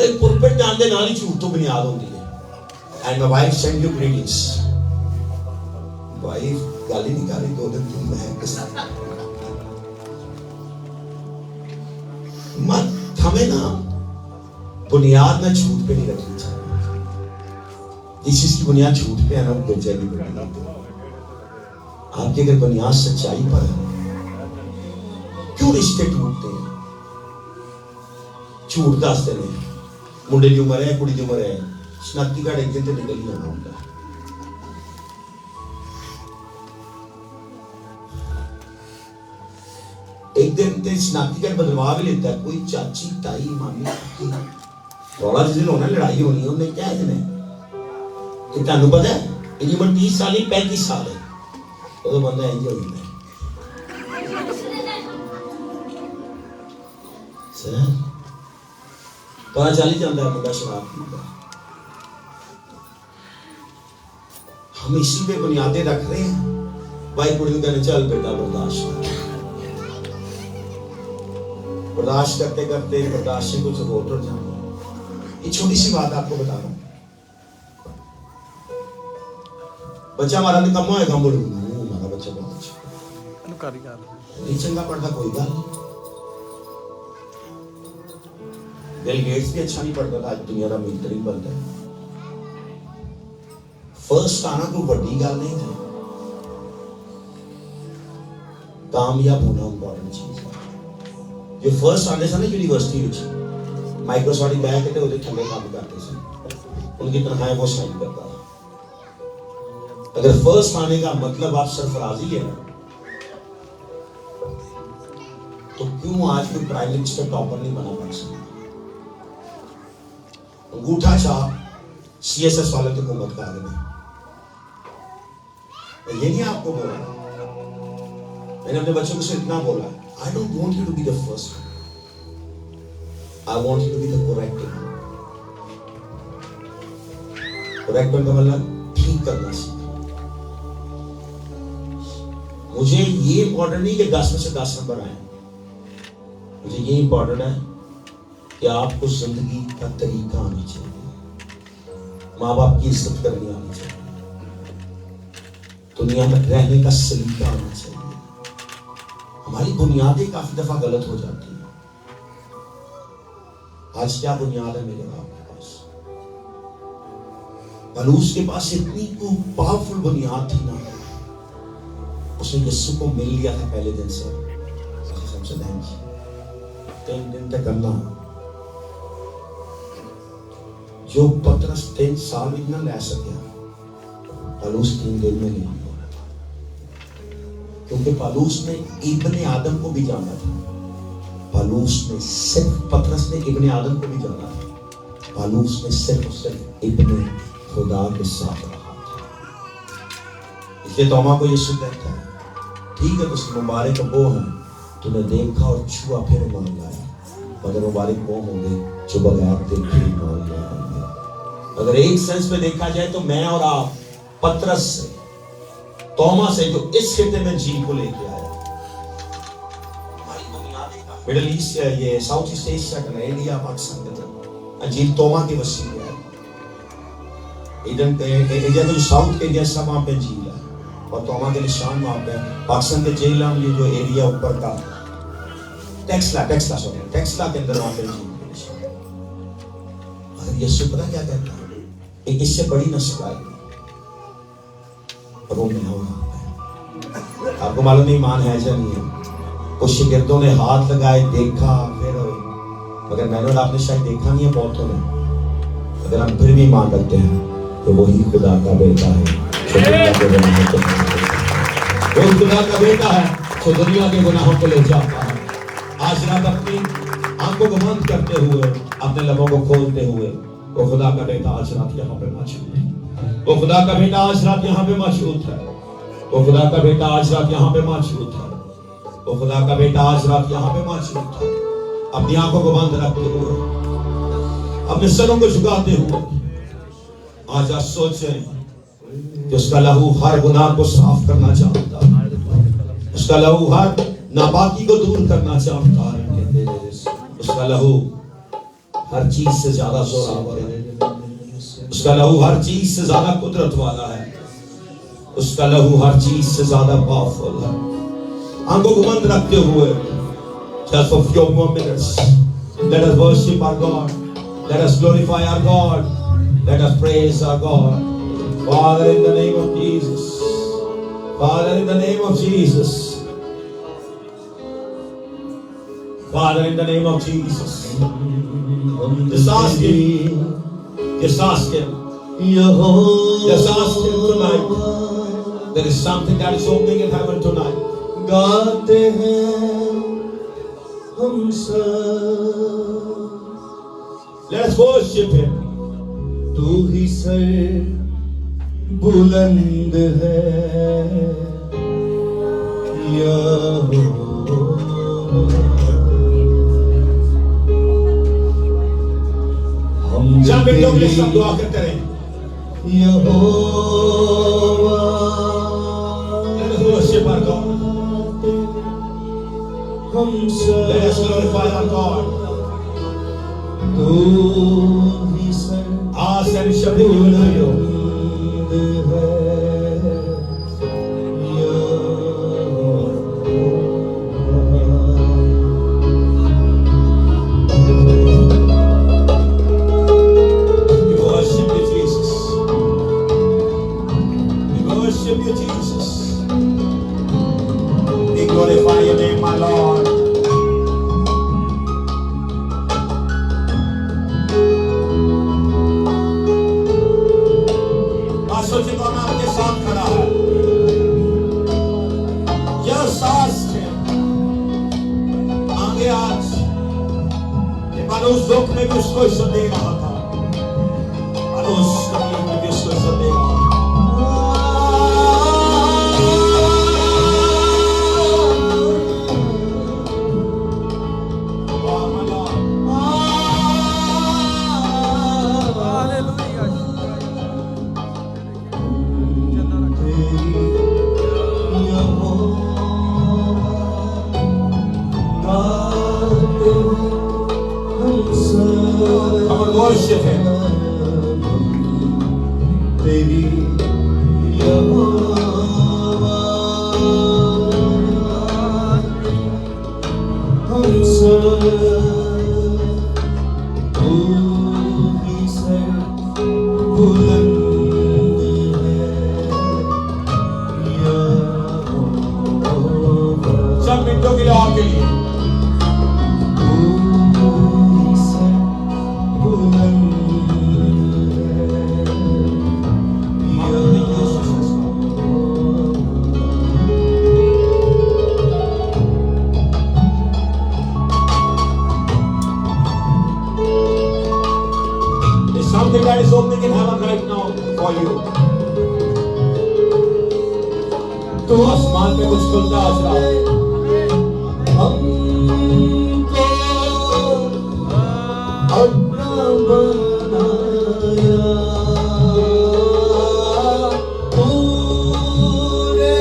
ایک پلپٹ جان دے نال ہی جھوٹ تو بنیاد ہوندی ہے. And my wife send you greetings. Wife گالی نہیں کر رہی 2 دن 3 میں مت ہمیں نا بنیاد نہ جھوٹ پہ نہیں رکھنی چاہیے. جس چیز کی بنیاد جھوٹ پہ ہے نا وہ بے چینی بڑھتی ہے. آپ کی اگر بنیاد سچائی پر ہے کیوں رشتے ٹوٹتے ہیں؟ جھوٹ دستے ہیں منڈے کی عمر ہے کڑی کی عمر ہے شناختی کارڈ ایک دن تے نکل ہی جانا ہوتا ہے. ایک دن تے شناختی کارڈ بدلوا بھی لیتا ہے کوئی چاچی تائی مامی رولا جس دن ہونا لڑائی ہونی ہے انہیں کیا دن ہے کہ تانوں پتہ ہے ان عمر 30 سال ہی 35 سال ہے وہ بندہ ہے جو ہوتا ہے سر پتا چل ہی جاتا ہے بندہ شراب پیتا ہے. ہم اسی پہ بنیادیں رکھ رہے ہیں. بھائی کڑی کو کہنے چل بیٹا برداشت کرتے کرتے برداشت سے کچھ ہوٹ ہو جانا. یہ چھوٹی سی بات آپ کو بتا رہا ہوں. بچہ ہمارا نکما ہوئے گا بولو ہمارا بچہ بہت اچھا نہیں چنگا پڑھتا کوئی گل نہیں. بل گیٹس بھی اچھا نہیں پڑھتا تھا آج دنیا کا امیر ترین بنتا ہے. فرسٹ آنا کوئی بڑی گل نہیں تھی. کامیاب ہونا امپورٹنٹ چیز ہے. جو فرسٹ آنے سے نا یونیورسٹی میں مائکروسافٹ بیٹھ کے وہ تھلے کام کرتے تھے ان کی تنخواہیں وہ سائن کرتا تھا. اگر فرسٹ آنے کا مطلب آپ سرفرازی ہے نا تو کیوں آج کوئی پرائم منسٹر ٹاپر نہیں بنا پا سکتا. انگوٹھا چھاپ سی ایس ایس والے تو حکومت کا آگے نہیں. یہ نہیں آپ کو بولا میں نے اپنے بچوں کو صرف اتنا بولا I don't want you to be the first one. I want you to be the correct one. correct one کا مطلب ٹھیک کرنا سیکھو. مجھے یہ امپورٹنٹ نہیں کہ 10 میں سے 10 نمبر آئیں. مجھے یہ امپورٹنٹ ہے کہ آپ کو زندگی کا طریقہ آنا چاہیے. ماں باپ کی عزت کرنی آنی چاہیے. دنیا میں رہنے کا سلیقہ آنا چاہیے. ہماری بنیادیں کافی دفعہ غلط ہو جاتی ہیں. آج کیا بنیاد ہے میرے باپ کے پاس؟ پالوس کے پاس اتنی کو پاورفل بنیاد تھی نا. اس نے یسوع کو مل لیا تھا پہلے دن سے. ہم سے 3 دن تک کرنا جو پترس 3 سال بھی نہ لے سکیا پالوس 3 دن میں نہیں. کیونکہ پالوس نے ابن آدم کو بھی جانا تھا. پالوس نے صرف پترس نے ابن آدم کو بھی جانا تھا. پالوس نے صرف ابن خدا کے ساتھ رہا تھا. اس لیے توما کو یسوع کہتا ہے ٹھیک ہے تو مبارک وہ ہیں تو نے دیکھا اور چھوا پھر ایمان لایا مگر مبارک وہ ہوں گے جو بغیر دیکھے ایمان لائیں گے. اگر ایک سینس میں دیکھا جائے تو میں اور آپ پترس سے توما سے جو اس خطے میں انجیل کو لے کے آیا. مڈل ایسٹ یہ ساؤتھ ایسٹ ایشیا کا انڈیا پاکستان کے طرف انجیل توما کے وسیلے ہے. انڈیا کا جو ساؤتھ ایریا سب وہاں پہ انجیل ہے اور توما کے نشان وہاں پہ. پاکستان کے جیلام یہ جو ایریا اوپر کا ٹیکسلا کے اندر وہاں پہ انجیل کے نشان. اگر یسوع پتہ کیا کہتا ہے ایک اس سے بڑی نسل آئی اور وہ میں ہو رہا ہے. آپ کو معلوم نہیں ایمان ہے یا نہیں ہے. کچھ شاگردوں نے ہاتھ لگائے دیکھا پھر مگر میں نے اور آپ نے شاید دیکھا نہیں ہے بہتوں نے. اگر ہم پھر بھی ایمان رکھتے ہیں تو وہی خدا کا بیٹا ہے جو خدا کا بیٹا ہے جو دنیا کے گناہوں کو لے جاتا ہے. آج رات اپنی آنکھوں کو بند کرتے ہوئے اپنے لبوں کو کھولتے ہوئے وہ خدا کا بیٹا آج رات یہاں پہ موجود ہے. وہ خدا کا بیٹا آج رات یہاں پہ موجود ہے. وہ خدا کا بیٹا آج رات یہاں پہ موجود ہے. وہ خدا کا بیٹا آج رات یہاں پہ موجود ہے. اپنی آنکھوں کو بند رکھتے ہوئے اپنے سروں کو جھکاتے ہوئے آج آپ سوچیں کہ اس کا لہو ہر گناہ کو صاف کرنا چاہتا ہے. اس کا لہو ہر ناپاکی کو دور کرنا چاہتا ہے. اس کا لہو ہر چیز سے زیادہ زوراور ہے. اس کا لہو ہر چیز سے زیادہ قدرت والا ہے. اس کا لہو ہر چیز سے زیادہ پاورفل ہے. آنکھوں کو بند رکھتے ہوئے just for few more minutes let us worship our God, let us glorify our God, let us praise our God. Father, in the name of Jesus, Father, in the name of Jesus, Father, in the name of Jesus, just ask Him, just ask Him, just ask Him tonight. There is something that is opening in heaven tonight. گاتے ہیں ہم سب Let us worship Him. تو ہی سر بلند ہے یہوہ. ہم جب ان لوگ یہ سب دعا کرتے رہیں. یہوہ Let us worship our God. ہم Let us glorify our God. تو ہی سر Ask and it shall be given to you. بلند ہے We worship you, Jesus. We worship you, Jesus. We glorify your name, my Lord. آسو چکونا آپ کے ساتھ کھڑا ہے. Just ask Him. آگے آج کہ مانو اس دکھ میں بھی اس کو عزت دے رہا تھا. مانو اس تکلیف میں بھی اس کو عزت دے رہا تھا. Oh, my Lord. Come and worship Him. تیری ہم سب تو ہی سر بلند ہے یہوہ. چند منٹوں کے لیے آپ کے لیے There's something that is opening in heaven right now for you. تو آسمان میں کچھ کھلتا آج رات. ہم کو اپنا بنایا پورے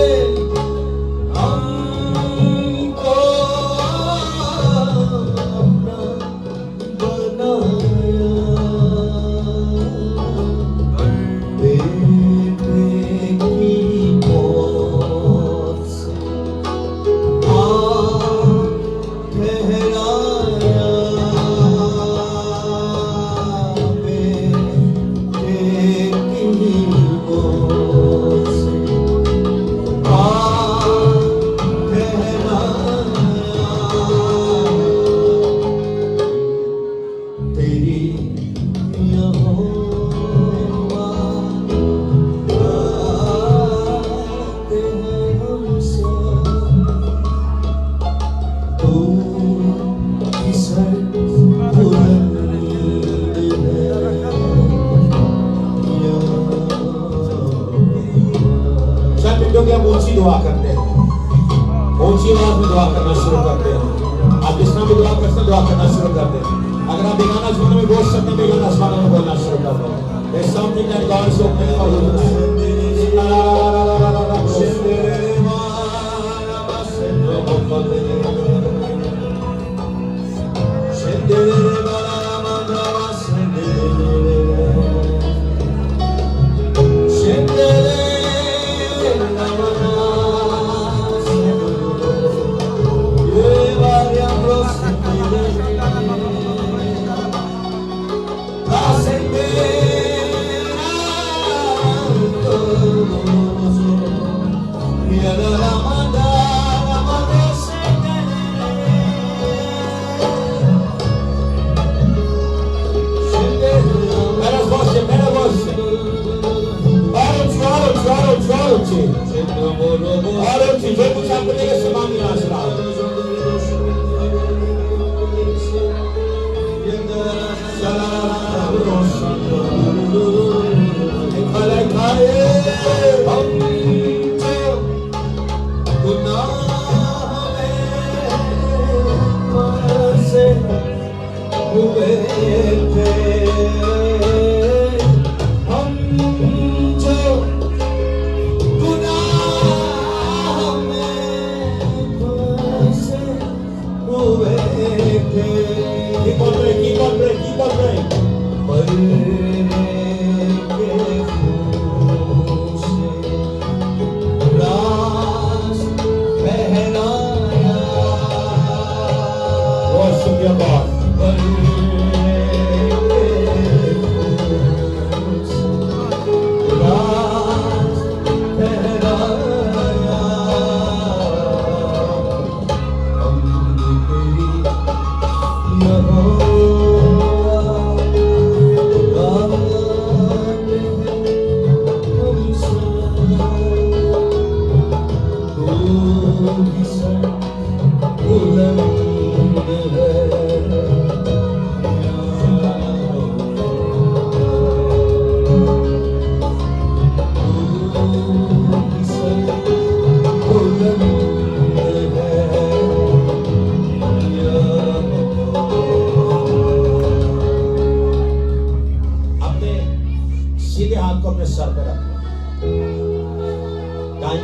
ہم کو اپنا بنایا بیٹے کی موت سے اونچی دعا کرتے ہیں, اونچی آواز میں دعا کرنا شروع کرتے ہیں. آپ جس طرح بھی دعا کرتے ہیں دعا کرنا شروع کرتے ہیں. اگر آپ بیگانہ زبانوں میں بول سکتے ہیں بیگانہ زبانوں میں بولنا شروع کرتے ہیں. There's something that God is opening for you tonight. اور ان چیزوں کو اپنے کے سمامی آسرا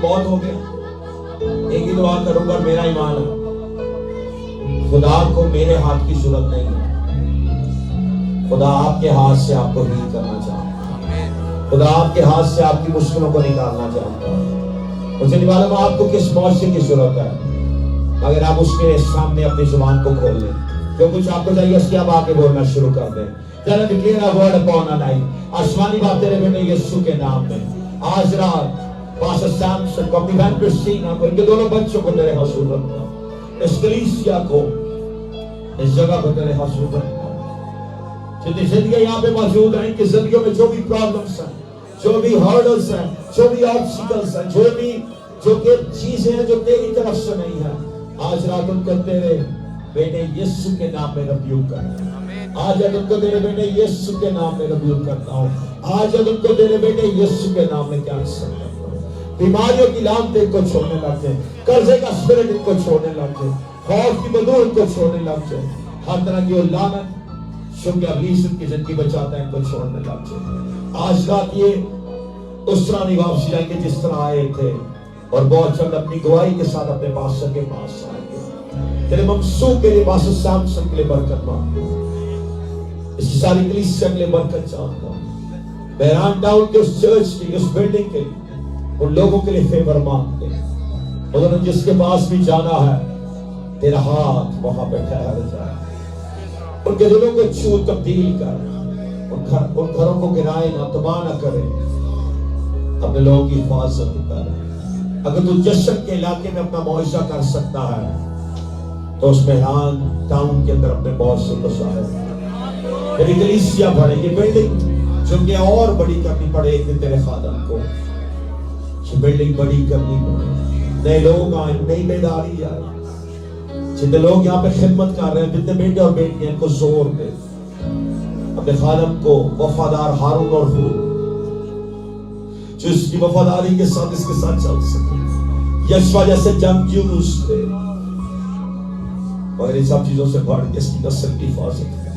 بہت ہو گیا. ایک ہی دعا کروں گا, میرا ایمان ہے خدا کو میرے ہاتھ کی ضرورت نہیں ہے. خدا آپ کے ہاتھ سے آپ کو ہیل کرنا چاہتا ہے. خدا آپ کے ہاتھ سے آپ کی مشکلوں کو نکالنا چاہتا ہے. مجھے نہیں معلوم آپ کو کس معاشرے کی ضرورت ہے, اگر آپ اس کے سامنے اپنی زبان کو کھول لیں, جو کچھ آپ کو چاہیے اس کی آپ آگے بولنا شروع کر دیں. چلو declare a word upon a night. آسمانی باپ تیرے بیٹے یسوع کے نام میں آج رات پاسٹر سیمسن کو, اپنی بہن کرسٹینا کو, ان کے دونوں بچوں کو تیرے حضور رکھتا ہوں. اس کلیسیا کو اس جگہ پر تیرے حضور رکھتا ہوں. جتنی زندگیاں یہاں پہ موجود ہیں, ان کی زندگیوں میں جو بھی پرابلمس ہیں, جو بھی ہرڈلز ہیں, جو بھی آبسٹیکلز ہیں, جو کہ چیزیں ہیں جو تیری طرف سے نہیں ہیں, آج رات ان کو تیرے بیٹے یسوع کے نام میں ریبیوک کرتا ہوں. آج رات ان کو تیرے بیٹے یسوع کے نام میں ریبیوک کرتا ہوں. آج رات ان کو تیرے بیٹے یسوع کے نام میں کینسل کرتا ہوں. بیماریوں کی لعنتیں کو چھوڑنے لگ جائے, قرضے کا اسپرٹ ان کو چھوڑنے لگ جائے, خوف کی بدبو ان کو چھوڑنے لگ جائے, ہر طرح کی وہ لعنت جو کہ ابلیس ان کی زندگی بچاتا ہے ان کو چھوڑنے لگ جائے. آج رات یہ اس طرح نہیں واپسی جائیں گے جس طرح آئے تھے, اور بہت جلد اپنی گواہی کے ساتھ اپنے پاسٹر کے پاس آئیں گے. تیرے ممسوح کے لیے پاسٹر سیمسن کے لیے برکت مانگتا ہوں, اس کی ساری کلیسیا کے لیے برکت چاہتا ہوں. بہران ٹاؤن کے اس چرچ کے, اس بلڈنگ کے لیے, ان لوگوں کے لیے فیور مانگتے ہیں. انہوں نے جس کے پاس بھی جانا ہے تیرا ہاتھ وہاں پہ ٹھہر جائے. ان کے دلوں کو چھو تبدیل کر, ان گھروں کو گرائے نہ, تباہ نہ کرے, اپنے لوگوں کی حفاظت کر. اگر تو جشن کے علاقے میں اپنا معاوضہ کر سکتا ہے تو اس بہران ٹاؤن کے اندر اپنے معاوضے کو ظاہر. میری کلیسیا بھرے, یہ بلڈنگ جو کہ اور بڑی کرنی پڑے گی تیرے خادم کو, یہ بلڈنگ بڑی کرنی پڑے, نئے لوگ آئیں, نئی بیداری آئے. جتنے لوگ یہاں پہ خدمت کر رہے ہیں, جتنے بیٹے اور بیٹیاں, ان کو زور دے اپنے خادم کو وفادار ہارون اور ہور, جو اس کی وفاداری کے ساتھ اس کے ساتھ چل سکے. یشوا جیسے جنگجوز تھے, مگر ان سب چیزوں سے بڑھ کے اس کی نسل کی حفاظت ہے,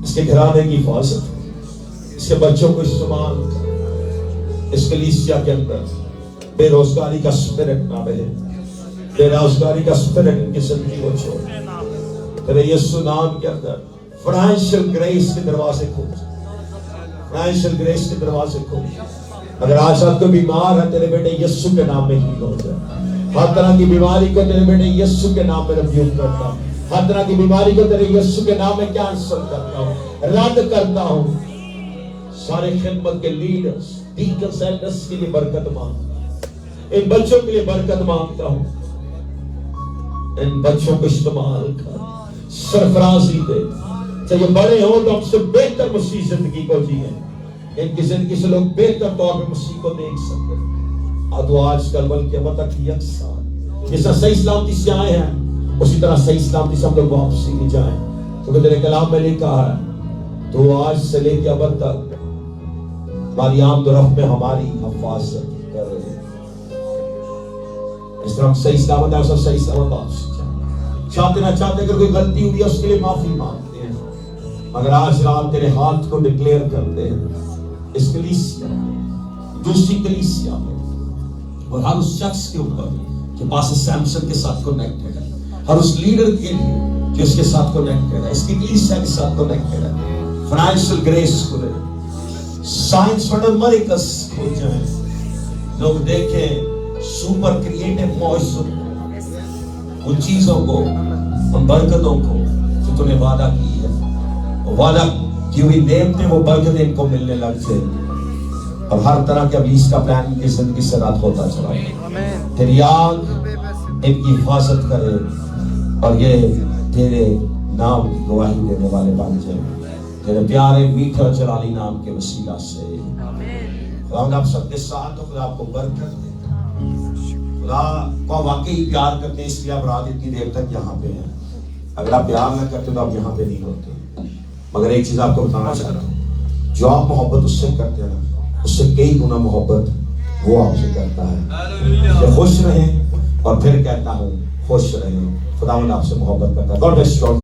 اس کے گھرانے کی حفاظت ہے, اس کے بچوں کو استعمال کر. اس کلیسیا کے اندر بے روزگاری کا اسپرٹ نہ رہے, بے روزگاری کا اسپرٹ ان کی زندگی کو چھوڑ. تیرے یسوع نام کے اندر فائنینشیل گریس کے دروازے کھول, فائنینشیل گریس کے دروازے کھول. اگر آج آپ کو بیمار ہے, تیرے بیٹے یسوع کے نام میں ہیل ہو جائے. ہر طرح کی بیماری کو تیرے بیٹے یسوع کے نام میں ریبیوک کرتا ہوں. ہر طرح کی بیماری کو تیرے یسوع کے نام میں کینسل کرتا ہوں, رد کرتا ہوں. سارے خدمت کے لیڈرز, ڈیکنز, ایلڈرز کے لیے برکت مانگتا ہوں. ان بچوں کے لیے برکت مانگتا ہوں. ان بچوں کو استعمال کر, سرفرازی دے. چاہے بڑے ہوں تو ہم سے بہتر مسیح زندگی کو جیئیں, ان کی زندگی سے لوگ بہتر طور پہ مسیح کو دیکھ سکتے. تو آج کل بلکہ اب تک یکساں جس طرح صحیح سلامتی سے آئے ہیں اسی طرح صحیح سلامتی سے ہم لوگ واپسی لے جائیں، کیونکہ تیرے کلام میں لکھا ہے تو آج سے لے کے اب تک ہماری آمد و رفت میں ہماری حفاظت کر رہے ہیں۔ اس طرح ہم صحیح سلامت ہے، صحیح سلامت واپسی جائیں، چاہتے نہ چاہتے اگر کوئی غلطی ہوئی ہے اس کے لیے معافی مانگتے ہیں، مگر آج رات تیرے ہاتھ کو ڈکلیئر کرتے ہیں اس کلیسیا دوسری کلیسیا میں اور ہر اس شخص کے اوپر جو پاسٹر سیمسن کے ساتھ کنیکٹڈ ہے، ہر اس لیڈر کے لیے جو اس کے ساتھ کنیکٹڈ ہے، اس کی کلیسیا کے ساتھ کنیکٹڈ ہے، فائنینشل گریس کھلے، سائنس فنڈر مریکس کھل جائیں، لوگ دیکھیں سپر کریٹو معجزوں ان چیزوں کو، ان برکتوں کو جو تو نے وعدہ کی ہے، وعدہ کی ہوئی نعمتیں وہ برکتیں ان کو ملنے لگ جائیں، اور ہر طرح کے ابلیس کا پلان ان کی زندگی سے رد ہوتا چلا جائے۔ تیری آگ ان کی حفاظت کرے اور یہ تیرے نام کی گواہی دینے والے بن جائیں، تیرے پیارے میٹھے اور جلالی نام کے وسیلہ سے۔ خدا آپ سب کے ساتھ ہو، خدا آپ کو برکت دے، خدا کو واقعی پیار کرتے ہیں، اس لیے آپ رات اتنی دیر تک یہاں پہ ہیں۔ اگر آپ پیار نہ کرتے تو آپ یہاں پہ نہیں ہوتے، مگر ایک چیز آپ کو بتانا چاہتا ہوں، جو آپ محبت اس سے کرتے ہیں اس سے کئی گنا محبت وہ آپ سے کرتا ہے۔ کہ خوش رہیں، اور پھر کہتا ہوں خوش رہیں، خداوند آپ سے محبت کرتا ہے۔ God bless you.